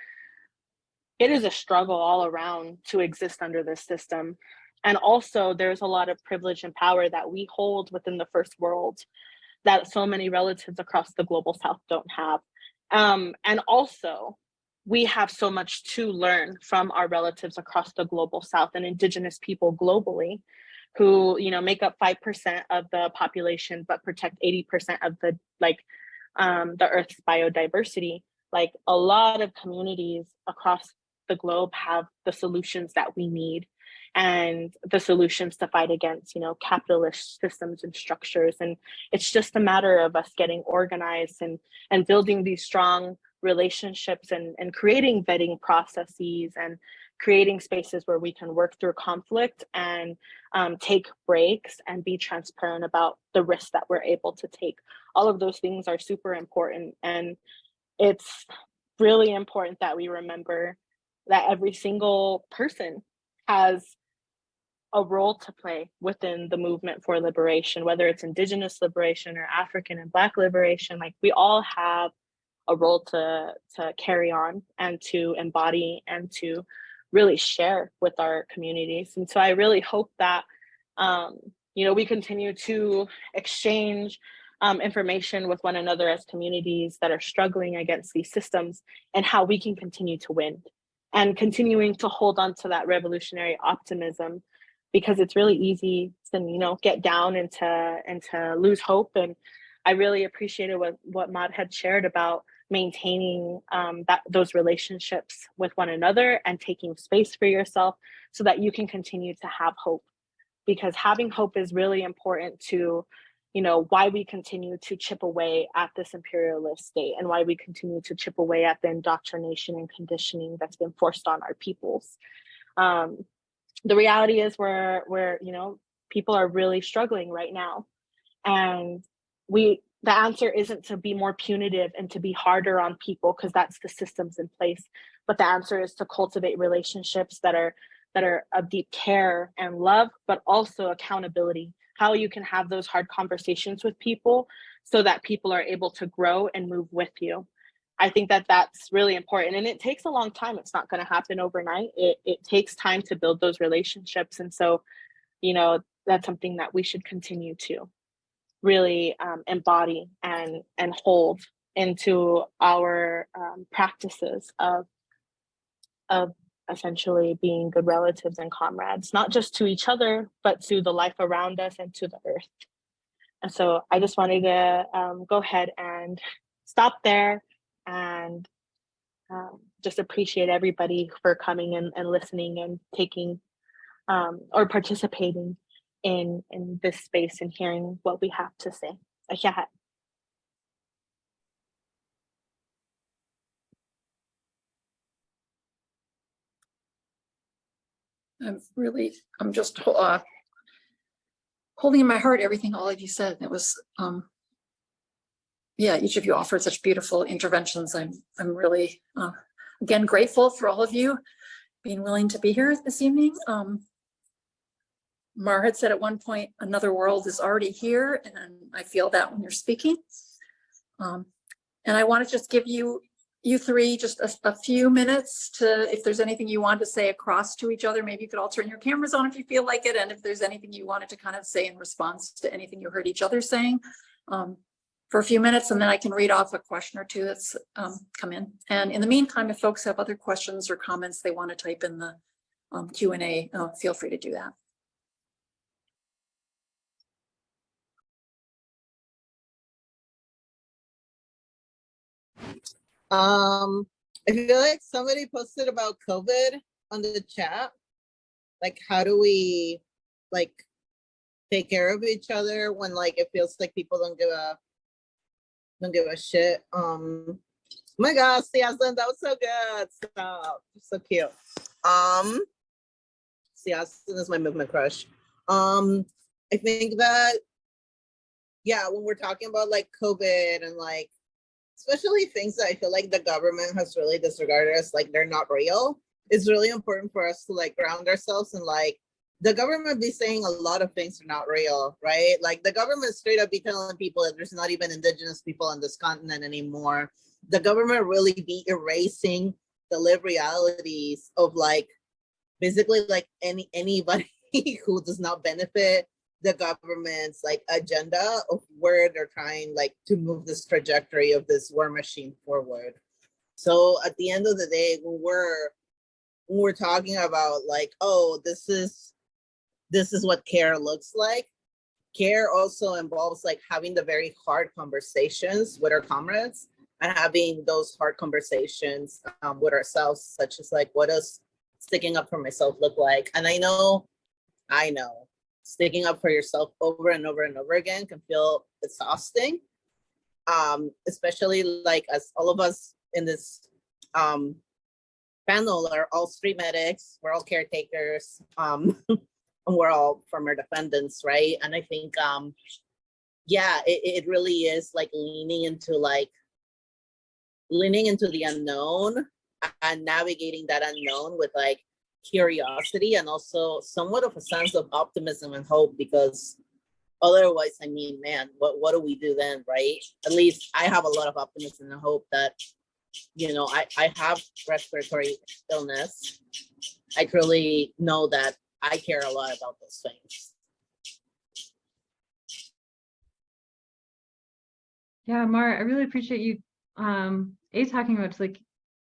it is a struggle all around to exist under this system. And also there's a lot of privilege and power that we hold within the first world that so many relatives across the global South don't have. And also we have so much to learn from our relatives across the global South and Indigenous people globally, who, make up 5% of the population, but protect 80% of the Earth's biodiversity. Like a lot of communities across the globe have the solutions that we need, and the solutions to fight against, capitalist systems and structures. And it's just a matter of us getting organized and building these strong relationships, and creating vetting processes, and creating spaces where we can work through conflict and take breaks and be transparent about the risks that we're able to take. All of those things are super important. And it's really important that we remember that every single person has a role to play within the movement for liberation, whether it's Indigenous liberation or African and Black liberation. Like we all have a role to carry on and to embody and to really share with our communities. And so I really hope that we continue to exchange information with one another as communities that are struggling against these systems, and how we can continue to win, and continuing to hold on to that revolutionary optimism, because it's really easy to get down and to lose hope. And I really appreciated what Maud had shared about maintaining those relationships with one another and taking space for yourself so that you can continue to have hope, because having hope is really important to why we continue to chip away at this imperialist state, and why we continue to chip away at the indoctrination and conditioning that's been forced on our peoples. The reality is we're people are really struggling right now, and the answer isn't to be more punitive and to be harder on people, because that's the systems in place. But the answer is to cultivate relationships that are of deep care and love, but also accountability. How you can have those hard conversations with people so that people are able to grow and move with you. I think that that's really important, and it takes a long time. It's not going to happen overnight. It takes time to build those relationships. And so, that's something that we should continue to really embody and hold into our practices of essentially being good relatives and comrades, not just to each other, but to the life around us and to the earth. And so I just wanted to go ahead and stop there, and just appreciate everybody for coming and listening and taking or participating in this space and hearing what we have to say. I'm just holding in my heart everything all of you said. It was, each of you offered such beautiful interventions. I'm really, again, grateful for all of you being willing to be here this evening. Mar had said at one point, another world is already here, and I feel that when you're speaking. And I want to just give you three just a few minutes to, if there's anything you want to say across to each other, maybe you could all turn your cameras on if you feel like it. And if there's anything you wanted to kind of say in response to anything you heard each other saying, for a few minutes, and then I can read off a question or two that's come in. And in the meantime, if folks have other questions or comments they want to type in the Q&A, feel free to do that. I feel like somebody posted about COVID on the chat. Like, how do we like take care of each other when like it feels like people don't give a shit? Oh my gosh, Siasen, that was so good. Stop. So cute. Siasen is my movement crush. I think that, yeah, when we're talking about like COVID and like, especially things that I feel like the government has really disregarded as like they're not real, it's really important for us to like ground ourselves and like the government be saying a lot of things are not real, right? Like the government straight up be telling people that there's not even indigenous people on this continent anymore. The government really be erasing the lived realities of like basically like anybody who does not benefit the government's like agenda of where they're trying like to move this trajectory of this war machine forward. So at the end of the day, when we're talking about like, oh, this is what care looks like, care also involves like having the very hard conversations with our comrades and having those hard conversations with ourselves, such as like, what does sticking up for myself look like? And I know sticking up for yourself over and over and over again can feel exhausting, especially like as all of us in this panel are all street medics, we're all caretakers, and we're all former defendants, right? And I think yeah, it really is like leaning into the unknown and navigating that unknown with like curiosity and also somewhat of a sense of optimism and hope, because otherwise, I mean, man, what do we do then, right? At least I have a lot of optimism and hope that, you know, I have respiratory illness. I truly know that I care a lot about those things. Yeah, Mar, I really appreciate you talking about just like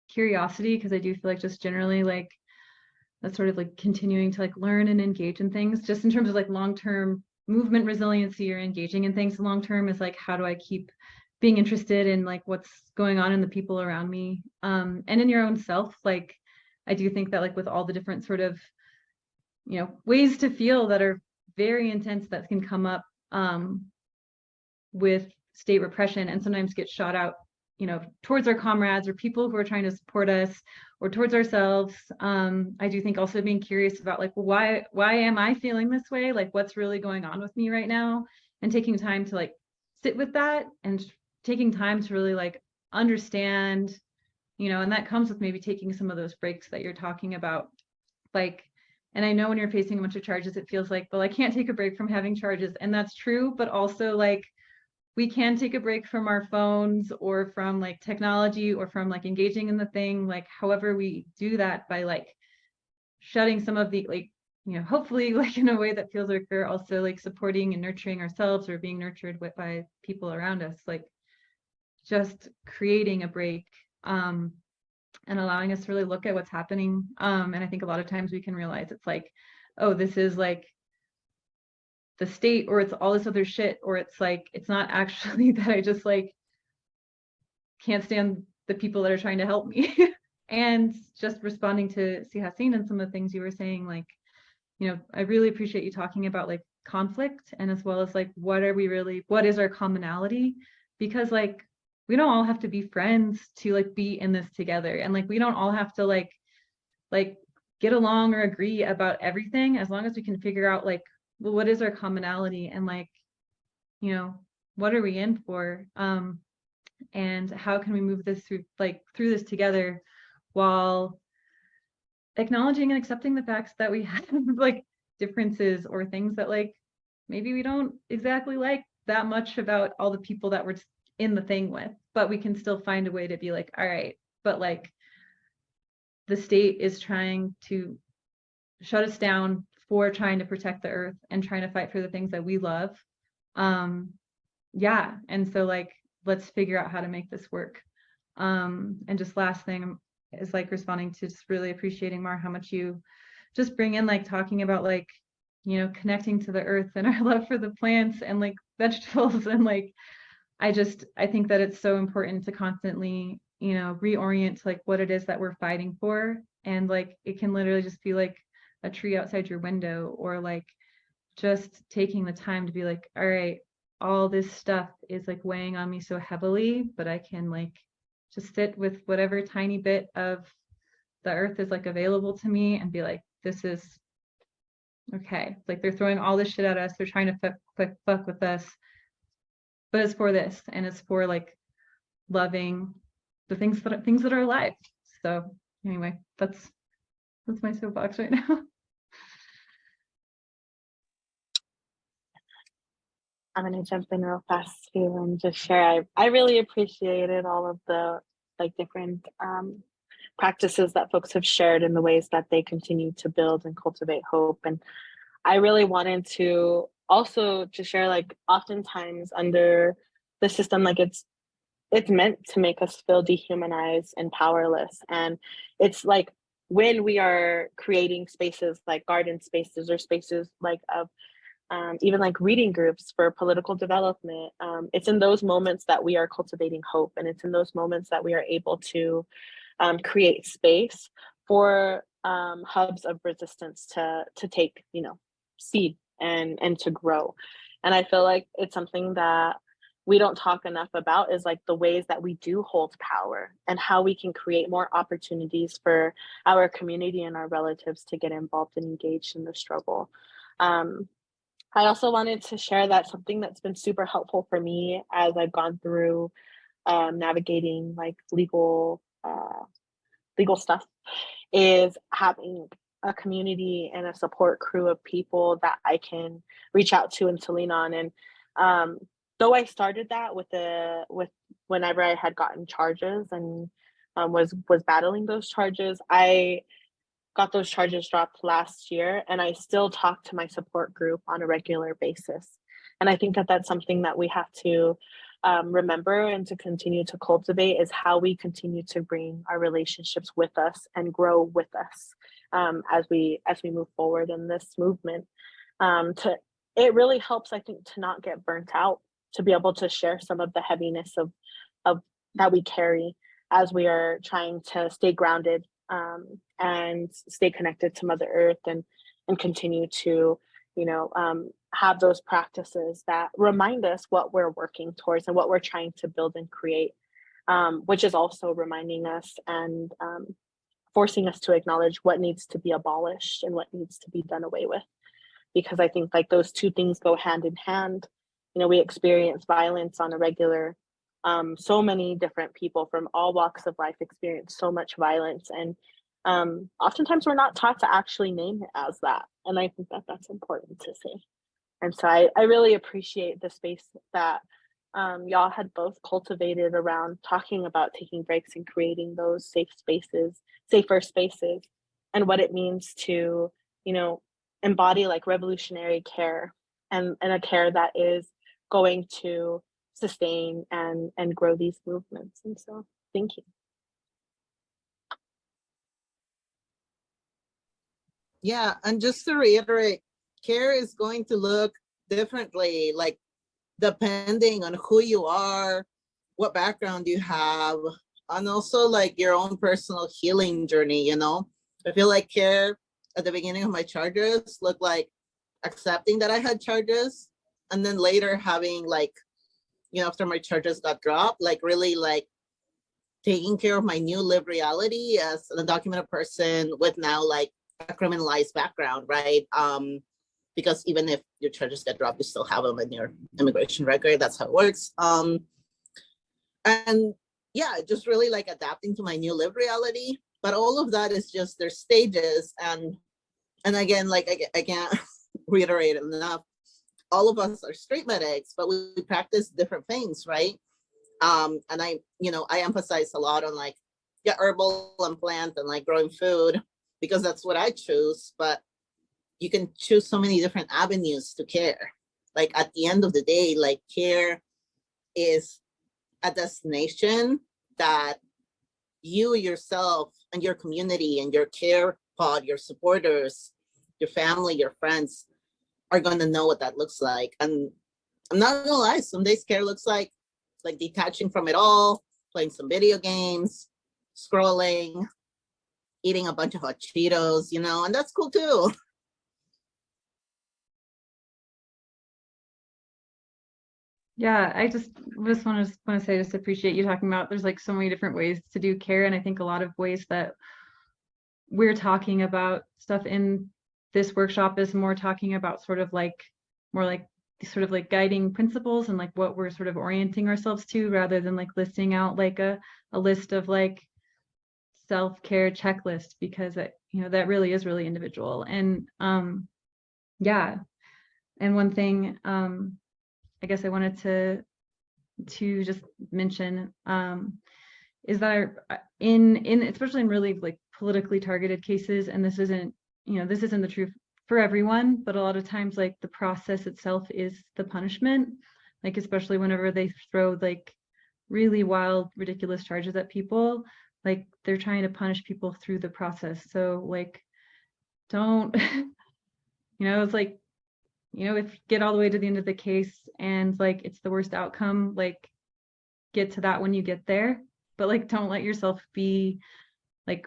curiosity, because I do feel like just generally like that's sort of like continuing to like learn and engage in things just in terms of like long-term movement resiliency or engaging in things long-term is like, how do I keep being interested in like what's going on in the people around me and in your own self? Like, I do think that like with all the different sort of, you know, ways to feel that are very intense that can come up with state repression and sometimes get shot out, you know, towards our comrades or people who are trying to support us or towards ourselves. I do think also being curious about like, why am I feeling this way? Like what's really going on with me right now? And taking time to like sit with that and taking time to really like understand, you know, and that comes with maybe taking some of those breaks that you're talking about. Like, and I know when you're facing a bunch of charges, it feels like, well, I can't take a break from having charges. And that's true, but also like, we can take a break from our phones or from like technology or from like engaging in the thing, like however we do that by like shutting some of the like, you know, hopefully like in a way that feels like we're also like supporting and nurturing ourselves or being nurtured by people around us, like just creating a break and allowing us to really look at what's happening. And I think a lot of times we can realize it's like, oh, this is like the state or it's all this other shit, or it's like it's not actually that I just like can't stand the people that are trying to help me. And just responding to Sihasin and some of the things you were saying, like, you know, I really appreciate you talking about like conflict and as well as like what is our commonality, because like we don't all have to be friends to like be in this together, and like we don't all have to like get along or agree about everything, as long as we can figure out like, well, what is our commonality and like, you know, what are we in for? And how can we move this through this together while acknowledging and accepting the facts that we have like differences or things that like maybe we don't exactly like that much about all the people that we're in the thing with, but we can still find a way to be like, all right, but like the state is trying to shut us down for trying to protect the earth and trying to fight for the things that we love. Yeah, and so like let's figure out how to make this work. And just last thing is like responding to just really appreciating, Mar, how much you just bring in like talking about like, you know, connecting to the earth and our love for the plants and like vegetables. And like I think that it's so important to constantly you know, reorient to like what it is that we're fighting for. And like it can literally just be like a tree outside your window, or like just taking the time to be like, all right, all this stuff is like weighing on me so heavily, but I can like just sit with whatever tiny bit of the earth is like available to me and be like, this is okay. Like they're throwing all this shit at us. They're trying to fuck with us, but it's for this, and it's for like loving the things that are alive. So anyway, that's my soapbox right now. I'm gonna jump in real fast too and just share. I really appreciated all of the like different practices that folks have shared in the ways that they continue to build and cultivate hope. And I really wanted to also to share, like, oftentimes under the system, like it's meant to make us feel dehumanized and powerless. And it's like when we are creating spaces like garden spaces or spaces like of even like reading groups for political development, it's in those moments that we are cultivating hope, and it's in those moments that we are able to create space for hubs of resistance to take, you know, seed and to grow. And I feel like it's something that we don't talk enough about, is like the ways that we do hold power and how we can create more opportunities for our community and our relatives to get involved and engaged in the struggle. I also wanted to share that something that's been super helpful for me as I've gone through navigating like legal stuff is having a community and a support crew of people that I can reach out to and to lean on. And though I started that with whenever I had gotten charges and was battling those charges, I got those charges dropped last year, and I still talk to my support group on a regular basis. And I think that that's something that we have to remember and to continue to cultivate, is how we continue to bring our relationships with us and grow with us as we move forward in this movement. It really helps, I think, to not get burnt out, to be able to share some of the heaviness of that we carry as we are trying to stay grounded and stay connected to Mother Earth, and continue to, you know, have those practices that remind us what we're working towards and what we're trying to build and create, which is also reminding us and forcing us to acknowledge what needs to be abolished and what needs to be done away with. Because I think like those two things go hand in hand. You know, we experience violence on a regular. So many different people from all walks of life experience so much violence, and oftentimes we're not taught to actually name it as that. And I think that that's important to say. And so I really appreciate the space that y'all had both cultivated around talking about taking breaks and creating those safer spaces, and what it means to, you know, embody like revolutionary care, and a care that is going to sustain and grow these movements. And so thank you. Yeah, and just to reiterate, care is going to look differently, like depending on who you are, what background you have, and also like your own personal healing journey, you know? I feel like care at the beginning of my charges looked like accepting that I had charges, and then later having like, you know, after my charges got dropped, like really like taking care of my new lived reality as an undocumented person with now like a criminalized background, right? Because even if your charges get dropped, you still have them in your immigration record. That's how it works. And yeah, just really like adapting to my new lived reality. But all of that is just their stages. And again, like I can't reiterate it enough. All of us are street medics, but we practice different things, right? And I emphasize a lot on like, yeah, herbal and plant and like growing food, because that's what I choose. But you can choose so many different avenues to care. Like at the end of the day, like care is a destination that you yourself and your community and your care pod, your supporters, your family, your friends are gonna know what that looks like. And I'm not gonna lie, some days care looks like detaching from it all, playing some video games, scrolling, eating a bunch of hot Cheetos, and that's cool too. Yeah, I just want to say, just appreciate you talking about, there's like so many different ways to do care. And I think a lot of ways that we're talking about stuff in this workshop is more talking about sort of like, more like sort of like guiding principles and like what we're sort of orienting ourselves to, rather than like listing out like a list of like self-care checklist, because it, that really is really individual. And yeah. And one thing I guess I wanted to just mention is that in especially in really like politically targeted cases, and this isn't the truth for everyone, but a lot of times like the process itself is the punishment, like especially whenever they throw like really wild, ridiculous charges at people, like they're trying to punish people through the process. So like, don't, it's like, if get all the way to the end of the case and like it's the worst outcome, like get to that when you get there, but like don't let yourself be like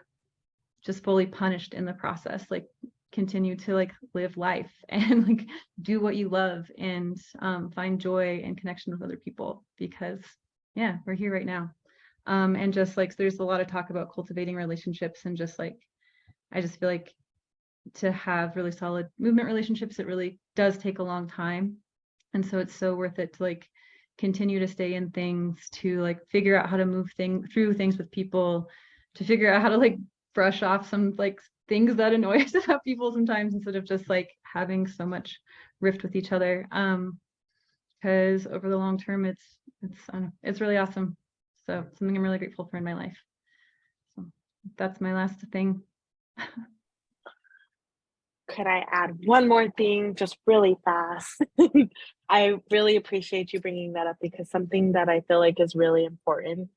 just fully punished in the process. Like continue to like live life and like do what you love and find joy and connection with other people, because yeah, we're here right now. And just like there's a lot of talk about cultivating relationships, and just like I just feel like to have really solid movement relationships, it really does take a long time. And so it's so worth it to like continue to stay in things, to like figure out how to move through things with people, to figure out how to like brush off some like things that annoy us about people sometimes, instead of just like having so much rift with each other. Because over the long term, it's really awesome. So something I'm really grateful for in my life. So that's my last thing. Could I add one more thing just really fast? I really appreciate you bringing that up, because something that I feel like is really important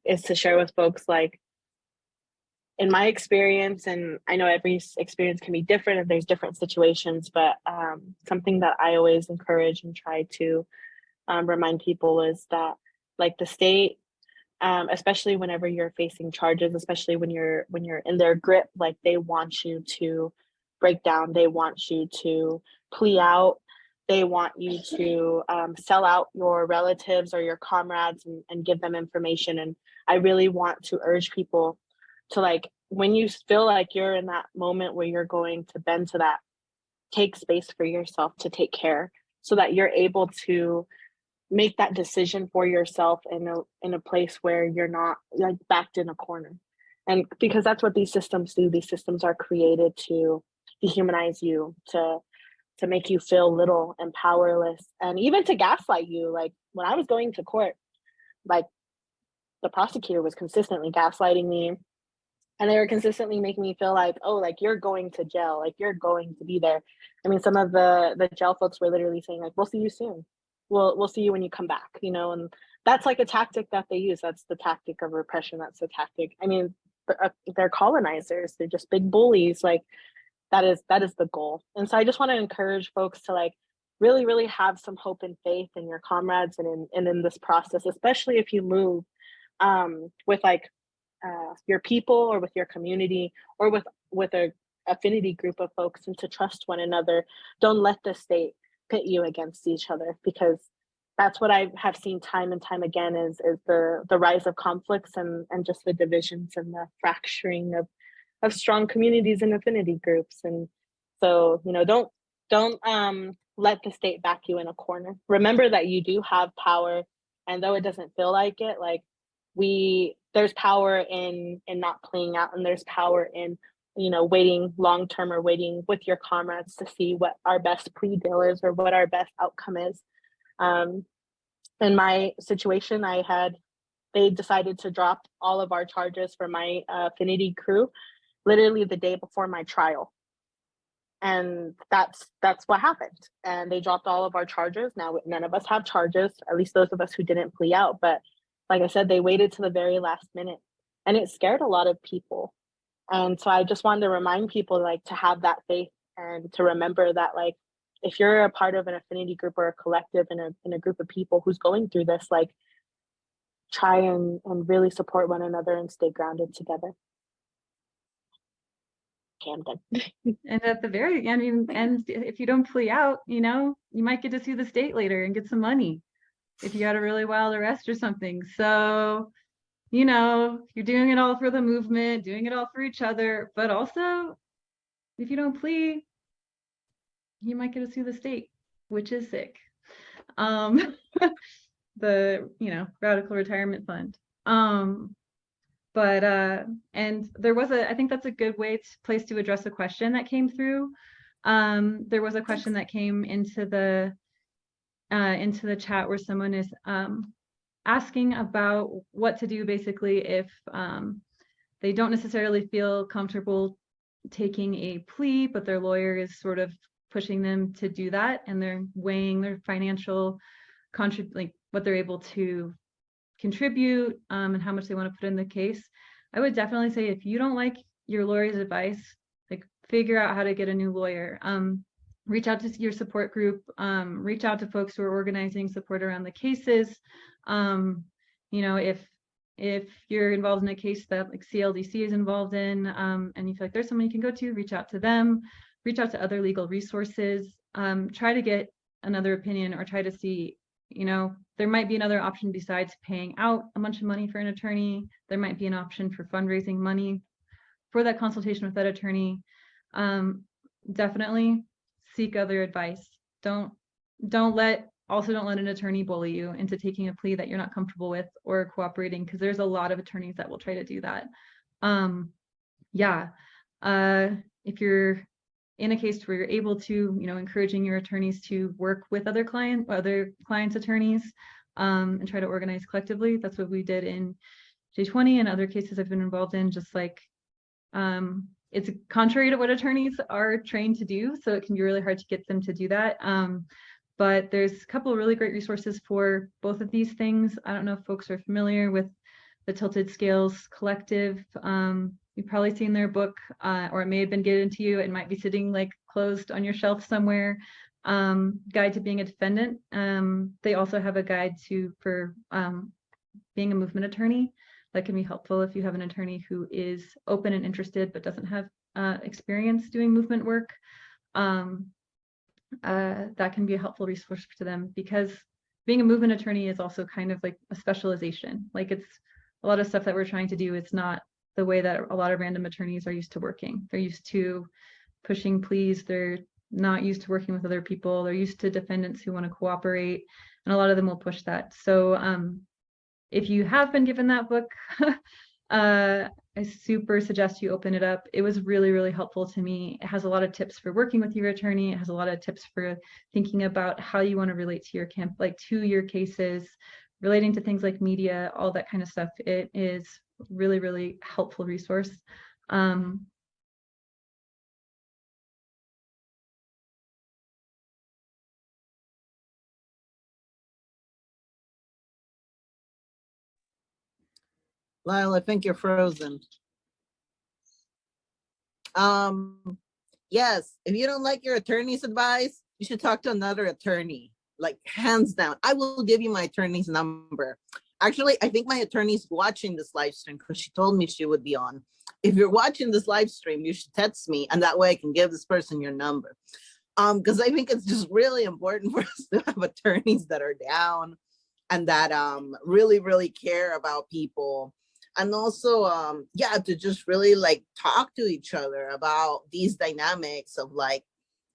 is to share with folks, like in my experience, and I know every experience can be different and there's different situations, but something that I always encourage and try to remind people is that like the state, especially whenever you're facing charges, especially when you're in their grip, like they want you to break down, they want you to plea out, they want you to sell out your relatives or your comrades and give them information. And I really want to urge people to, like, when you feel like you're in that moment where you're going to bend to that, take space for yourself to take care, so that you're able to make that decision for yourself in a place where you're not like backed in a corner. And because that's what these systems do. These systems are created to dehumanize you, to make you feel little and powerless, and even to gaslight you. Like when I was going to court, like the prosecutor was consistently gaslighting me, and they were consistently making me feel like, oh, like you're going to jail, like you're going to be there. I mean, some of the jail folks were literally saying like, we'll see you soon, we'll see you when you come back, and that's like a tactic that they use. That's the tactic of repression. That's the tactic. I mean, they're colonizers, they're just big bullies. Like that is the goal. And so I just want to encourage folks to like really have some hope and faith in your comrades and in this process, especially if you move with like your people or with your community or with a affinity group of folks, and to trust one another. Don't let the state pit you against each other, because that's what I have seen time and time again is the rise of conflicts and just the divisions and the fracturing of strong communities and affinity groups. And so, don't let the state back you in a corner. Remember that you do have power, and though it doesn't feel like it, like there's power in not playing out, and there's power in waiting long term, or waiting with your comrades to see what our best plea deal is or what our best outcome is. In my situation, they decided to drop all of our charges for my affinity crew literally the day before my trial. And that's what happened. And they dropped all of our charges. Now, none of us have charges, at least those of us who didn't plea out. But like I said, they waited to the very last minute, and it scared a lot of people. And so I just wanted to remind people like to have that faith, and to remember that like if you're a part of an affinity group or a collective in a group of people who's going through this, like try and really support one another and stay grounded together. Okay, I'm done. And at the very, I mean, and if you don't plea out, you know, you might get to sue the state later and get some money if you got a really wild arrest or something. So, you know, you're doing it all for the movement, doing it all for each other, but also if you don't plea, you might get to sue the state, which is sick. The, you know, radical retirement fund. But and there was I think that's a good place to address a question that came through. There was a question that came into the chat where someone is asking about what to do basically if they don't necessarily feel comfortable taking a plea, but their lawyer is sort of pushing them to do that, and they're weighing their financial like what they're able to contribute and how much they want to put in the case. I would definitely say if you don't like your lawyer's advice, like figure out how to get a new lawyer. Reach out to your support group, reach out to folks who are organizing support around the cases. You know, if you're involved in a case that like CLDC is involved in and you feel like there's someone you can go to, reach out to them, reach out to other legal resources, try to get another opinion or try to see, you know, there might be another option besides paying out a bunch of money for an attorney. There might be an option for fundraising money for that consultation with that attorney. Definitely seek other advice. Don't let an attorney bully you into taking a plea that you're not comfortable with or cooperating, because there's a lot of attorneys that will try to do that. If you're in a case where you're able to, you know, encouraging your attorneys to work with other clients' attorneys and try to organize collectively. That's what we did in J20 and other cases I've been involved in. Just like it's contrary to what attorneys are trained to do, so it can be really hard to get them to do that. But there's a couple of really great resources for both of these things. I don't know if folks are familiar with the Tilted Scales Collective. You've probably seen their book, or it may have been given to you. It might be sitting like closed on your shelf somewhere. Guide to Being a Defendant. They also have a guide for being a movement attorney that can be helpful if you have an attorney who is open and interested but doesn't have experience doing movement work. That can be a helpful resource to them, because being a movement attorney is also kind of like a specialization. Like it's a lot of stuff that we're trying to do. It's not the way that a lot of random attorneys are used to working. They're used to pushing pleas. They're not used to working with other people. They're used to defendants who want to cooperate, and a lot of them will push that. So if you have been given that book, I super suggest you open it up. It was really, really helpful to me. It has a lot of tips for working with your attorney. It has a lot of tips for thinking about how you want to relate to your to your cases, relating to things like media, all that kind of stuff. It is really, really helpful resource. Lyle, I think you're frozen. Yes, if you don't like your attorney's advice, you should talk to another attorney, like hands down. I will give you my attorney's number. Actually, I think my attorney's watching this live stream because she told me she would be on. If you're watching this live stream, you should text me, and that way I can give this person your number. Because I think it's just really important for us to have attorneys that are down and that really, really care about people. And also, yeah, to just really like talk to each other about these dynamics of like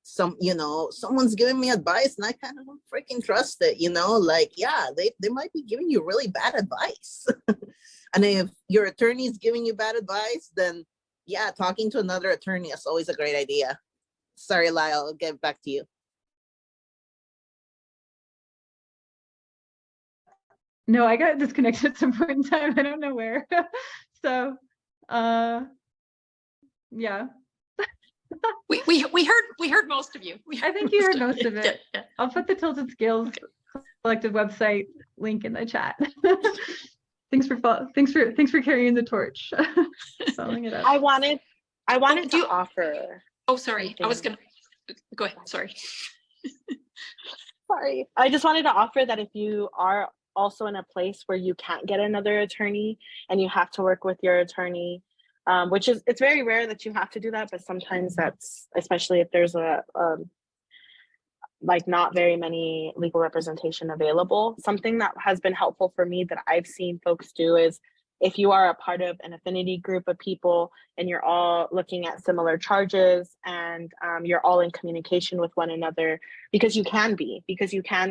someone's giving me advice and I kind of don't freaking trust it, like, yeah, they might be giving you really bad advice. And if your attorney is giving you bad advice, then yeah, talking to another attorney is always a great idea. Sorry, Lyle, I'll get back to you. No, I got disconnected at some point in time. I don't know where. So, yeah. We heard most of you. I think you heard most of it. Yeah. I'll put the Tilted Scales Collective website link in the chat. Thanks for carrying the torch. Following it up. I wanted to offer. Oh, sorry. I was gonna go ahead. Sorry. Sorry. I just wanted to offer that if you are also in a place where you can't get another attorney and you have to work with your attorney, which is, it's very rare that you have to do that, but sometimes that's, especially if there's a like not very many legal representation available. Something that has been helpful for me that I've seen folks do is, if you are a part of an affinity group of people and you're all looking at similar charges and you're all in communication with one another, because you can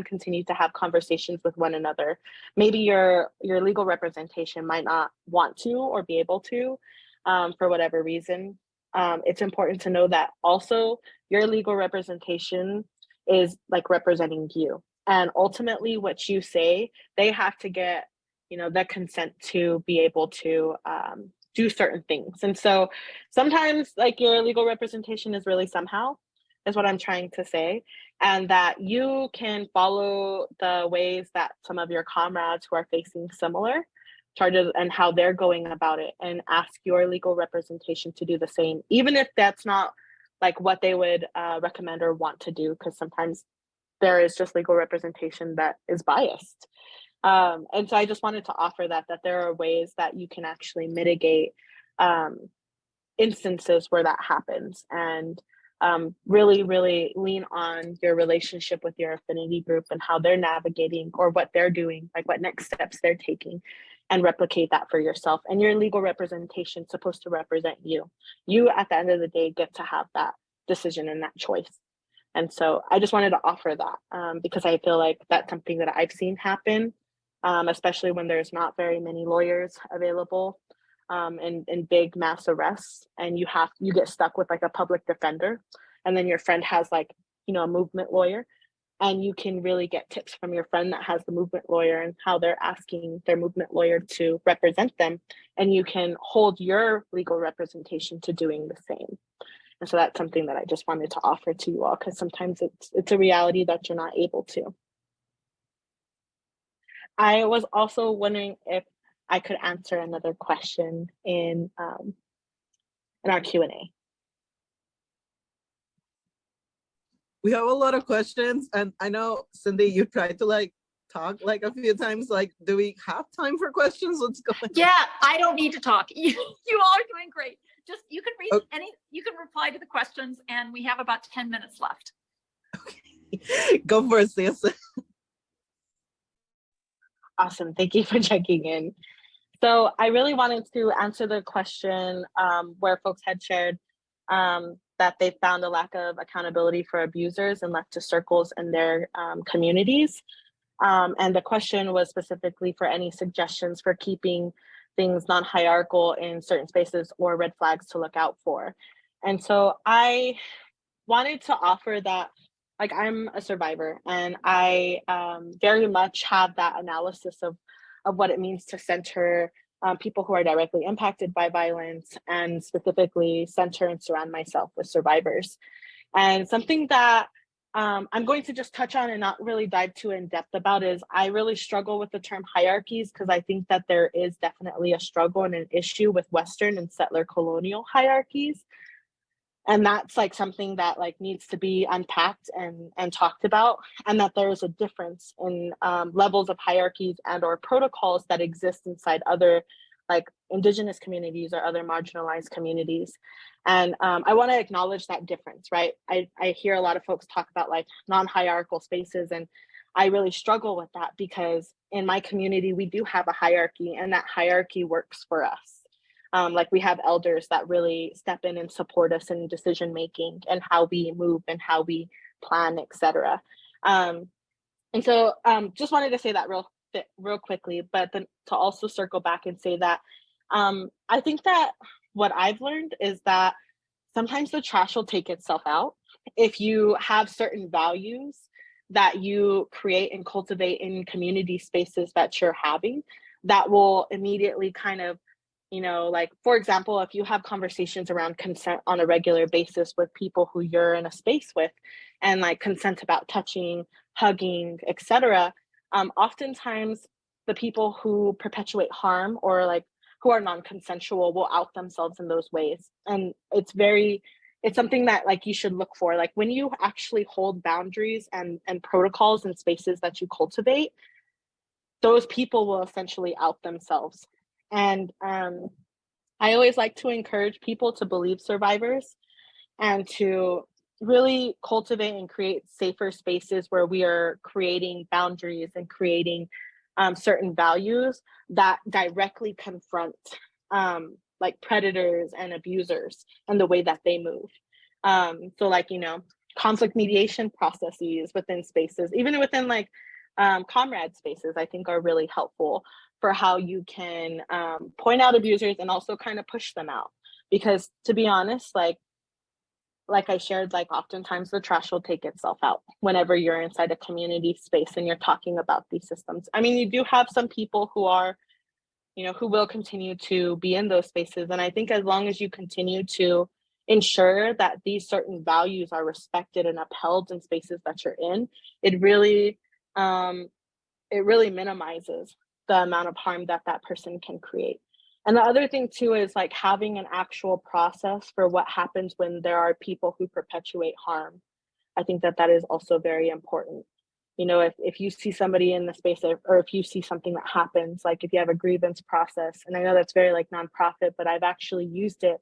continue to have conversations with one another. Maybe your legal representation might not want to or be able to for whatever reason. It's important to know that also your legal representation is like representing you. And ultimately what you say, they have to get, you know, the consent to be able to do certain things. And so sometimes like your legal representation is really somehow, is what I'm trying to say. And that you can follow the ways that some of your comrades who are facing similar charges and how they're going about it, and ask your legal representation to do the same, even if that's not like what they would recommend or want to do, because sometimes there is just legal representation that is biased. And so I just wanted to offer that there are ways that you can actually mitigate instances where that happens, and really, really lean on your relationship with your affinity group and how they're navigating or what they're doing, like what next steps they're taking, and replicate that for yourself. And your legal representation is supposed to represent you. You, at the end of the day, get to have that decision and that choice. And so I just wanted to offer that because I feel like that's something that I've seen happen, especially when there's not very many lawyers available in big mass arrests, and you get stuck with like a public defender, and then your friend has like, you know, a movement lawyer, and you can really get tips from your friend that has the movement lawyer and how they're asking their movement lawyer to represent them, and you can hold your legal representation to doing the same. And so that's something that I just wanted to offer to you all, because sometimes it's a reality that you're not able to. I was also wondering if I could answer another question in our Q&A. We have a lot of questions, and I know, Cindy, you tried to like talk like a few times. Like, do we have time for questions? What's going on? Yeah, I don't need to talk. You all are doing great. Just, you can read you can reply to the questions, and we have about 10 minutes left. Okay. Go for it, sis. Awesome, thank you for checking in. So I really wanted to answer the question where folks had shared that they found a lack of accountability for abusers and left to circles in their communities. And the question was specifically for any suggestions for keeping things non-hierarchical in certain spaces or red flags to look out for. And so I wanted to offer that, like, I'm a survivor, and I very much have that analysis of what it means to center people who are directly impacted by violence, and specifically center and surround myself with survivors. And something that I'm going to just touch on and not really dive too in depth about is I really struggle with the term hierarchies, because I think that there is definitely a struggle and an issue with Western and settler colonial hierarchies. And that's like something that like needs to be unpacked and talked about, and that there is a difference in levels of hierarchies and or protocols that exist inside other like indigenous communities or other marginalized communities. And I want to acknowledge that difference, right? I hear a lot of folks talk about like non-hierarchical spaces, and I really struggle with that, because in my community, we do have a hierarchy, and that hierarchy works for us. Like we have elders that really step in and support us in decision making and how we move and how we plan, etc. And so just wanted to say that real quickly, but then to also circle back and say that I think that what I've learned is that sometimes the trash will take itself out if you have certain values that you create and cultivate in community spaces that you're having, that will immediately kind of, you know, like, for example, if you have conversations around consent on a regular basis with people who you're in a space with, and like consent about touching, hugging, etc., oftentimes the people who perpetuate harm or like who are non-consensual will out themselves in those ways. And it's something that like you should look for. Like when you actually hold boundaries and protocols and spaces that you cultivate, those people will essentially out themselves. And I always like to encourage people to believe survivors and to really cultivate and create safer spaces where we are creating boundaries and creating certain values that directly confront like predators and abusers and the way that they move. So like, you know, conflict mediation processes within spaces, even within like comrade spaces, I think are really helpful for how you can point out abusers and also kind of push them out. Because to be honest, like I shared, like oftentimes the trash will take itself out whenever you're inside a community space and you're talking about these systems. I mean, you do have some people who are, you know, who will continue to be in those spaces. And I think as long as you continue to ensure that these certain values are respected and upheld in spaces that you're in, it really minimizes the amount of harm that that person can create. And the other thing too is like having an actual process for what happens when there are people who perpetuate harm. I think that that is also very important. You know, if you see somebody in the space or if you see something that happens, like if you have a grievance process, and I know that's very like nonprofit, but I've actually used it,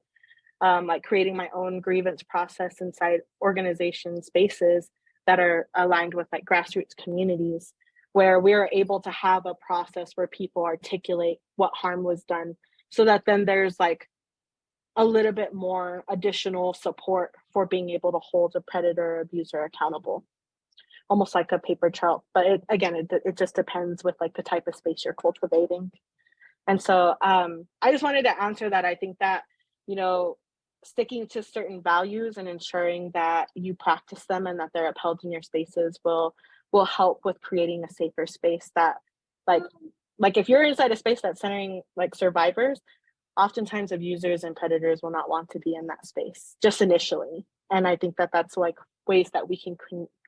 like creating my own grievance process inside organization spaces that are aligned with like grassroots communities, where we are able to have a process where people articulate what harm was done, so that then there's like a little bit more additional support for being able to hold a predator or abuser accountable, almost like a paper trail. But it just depends with like the type of space you're cultivating. And so I just wanted to answer that. I think that, you know, sticking to certain values and ensuring that you practice them and that they're upheld in your spaces will help with creating a safer space that like if you're inside a space that's centering like survivors, oftentimes abusers and predators will not want to be in that space just initially. And I think that that's like ways that we can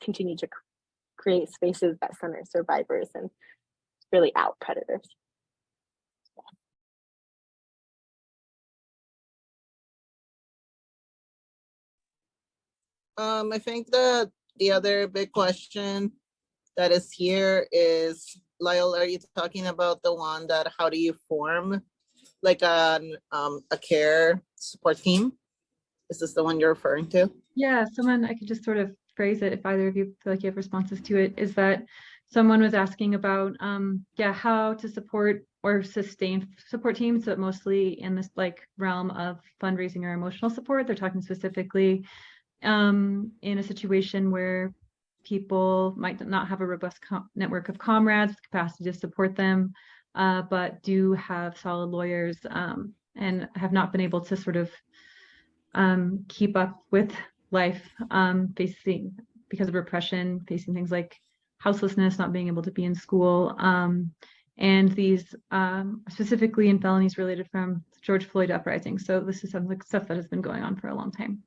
continue to create spaces that center survivors and really out predators. I think that the other big question that is here is, Lyle, are you talking about the one that how do you form like a care support team? Is this the one you're referring to? Yeah, someone, I could just sort of phrase it if either of you feel like you have responses to it, is that someone was asking about how to support or sustain support teams, but mostly in this like realm of fundraising or emotional support. They're talking specifically in a situation where people might not have a robust network of comrades with capacity to support them, but do have solid lawyers and have not been able to sort of keep up with life, facing because of repression, facing things like houselessness, not being able to be in school, and these specifically in felonies related from George Floyd uprising. So this is some like stuff that has been going on for a long time.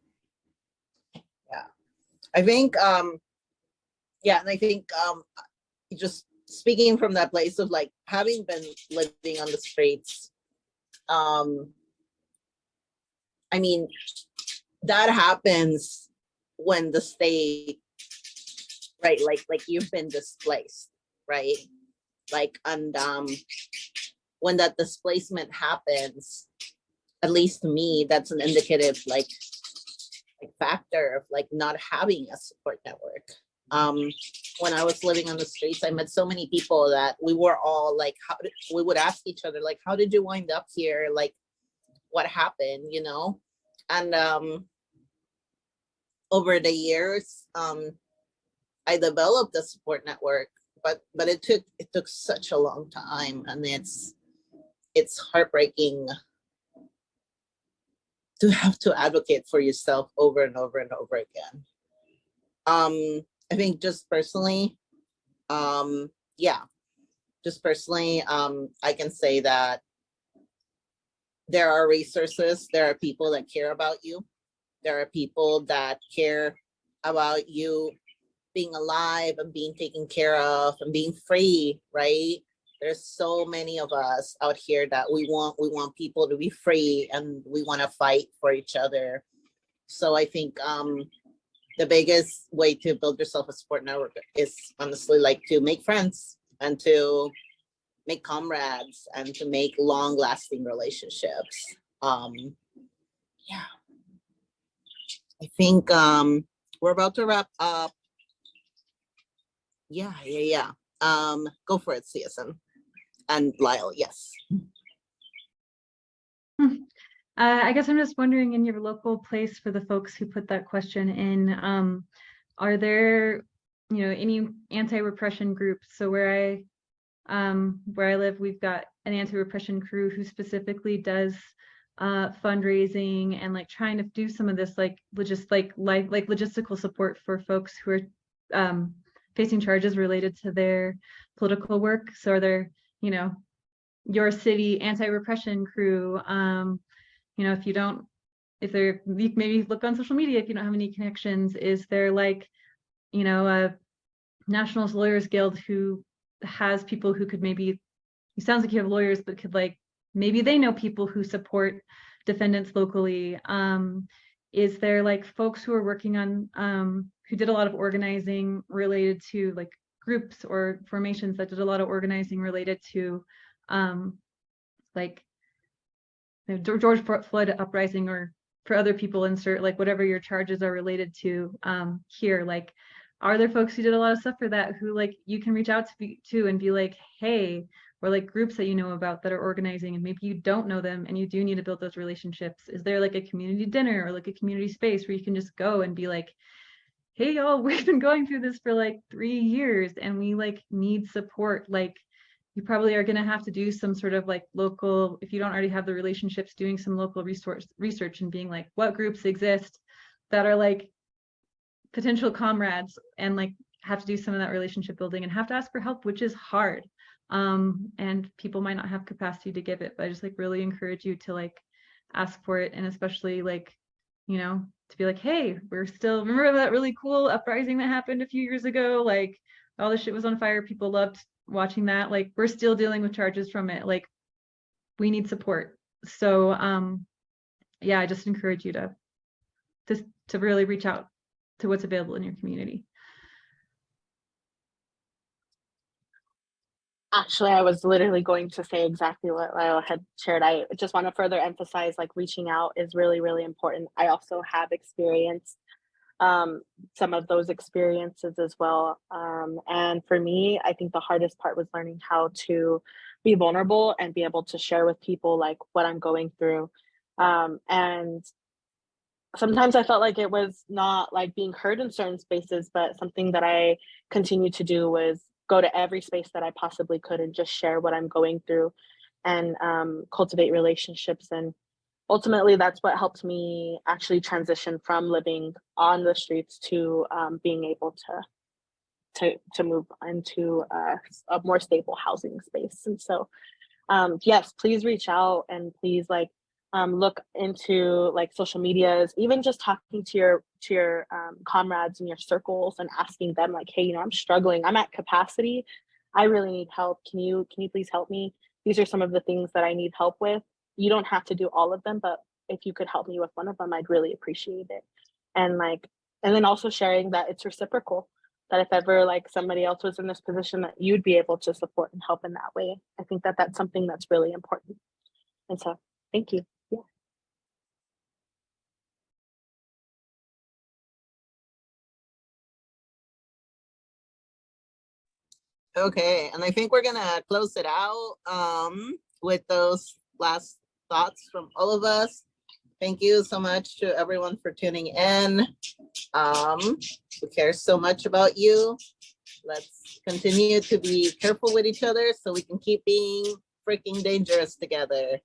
Yeah, I think and I think just speaking from that place of like having been living on the streets, I mean, that happens when the state, right, like you've been displaced, right? Like, and when that displacement happens, at least to me, that's an indicative like factor of like not having a support network. When I was living on the streets, I met so many people that we were all like, we would ask each other, like, how did you wind up here? Like, what happened, you know? And over the years, I developed a support network, but it took such a long time, and it's heartbreaking to have to advocate for yourself over and over and over again. I think just personally, I can say that there are resources, there are people that care about you, there are people that care about you being alive and being taken care of and being free, right? There's so many of us out here that we want people to be free, and we want to fight for each other. So I think the biggest way to build yourself a support network is honestly like to make friends and to make comrades and to make long-lasting relationships. Yeah, I think we're about to wrap up. Yeah. Go for it, CSM and Lyle. Yes. I guess I'm just wondering, in your local place, for the folks who put that question in, are there, any anti-repression groups? So where I live, we've got an anti-repression crew who specifically does fundraising and like trying to do some of this logistical support for folks who are facing charges related to their political work. So are there, your city anti-repression crew, you maybe look on social media if you don't have any connections. Is there a National Lawyers Guild who has people who could maybe, it sounds like you have lawyers, but could maybe they know people who support defendants locally. Is there folks who are working on, who did a lot of organizing related to groups or formations that did a lot of organizing related to George Floyd uprising, or for other people, insert whatever your charges are related to here. Are there folks who did a lot of stuff for that who you can reach out to and be like, hey, or groups that you know about that are organizing and maybe you don't know them and you do need to build those relationships? Is there a community dinner or a community space where you can just go and be like, hey y'all, we've been going through this for 3 years and we need support? You probably are going to have to do some sort of local, if you don't already have the relationships, doing some local research and being what groups exist that are potential comrades, and have to do some of that relationship building and have to ask for help, which is hard. And people might not have capacity to give it, but I just really encourage you to ask for it. And especially to be hey, we're still, remember that really cool uprising that happened a few years ago? All the shit was on fire. People loved watching that. We're still dealing with charges from it. We need support. So yeah, I just encourage you to really reach out to what's available in your community. Actually, I was literally going to say exactly what Lyle had shared. I just want to further emphasize reaching out is really, really important. I also have experienced some of those experiences as well. And for me, I think the hardest part was learning how to be vulnerable and be able to share with people what I'm going through. And sometimes I felt it was not being heard in certain spaces, but something that I continued to do was go to every space that I possibly could and just share what I'm going through and cultivate relationships. And ultimately, that's what helped me actually transition from living on the streets to being able to move into a more stable housing space. And so, yes, please reach out and please look into social medias, even just talking to your comrades in your circles and asking them hey, I'm struggling, I'm at capacity, I really need help. Can you please help me? These are some of the things that I need help with. You don't have to do all of them, but if you could help me with one of them, I'd really appreciate it. And then also sharing that it's reciprocal, that if ever somebody else was in this position, that you'd be able to support and help in that way. I think that that's something that's really important. And so thank you. Yeah. Okay, and I think we're gonna close it out with those last thoughts from all of us. Thank you so much to everyone for tuning in. We care so much about you. Let's continue to be careful with each other so we can keep being freaking dangerous together.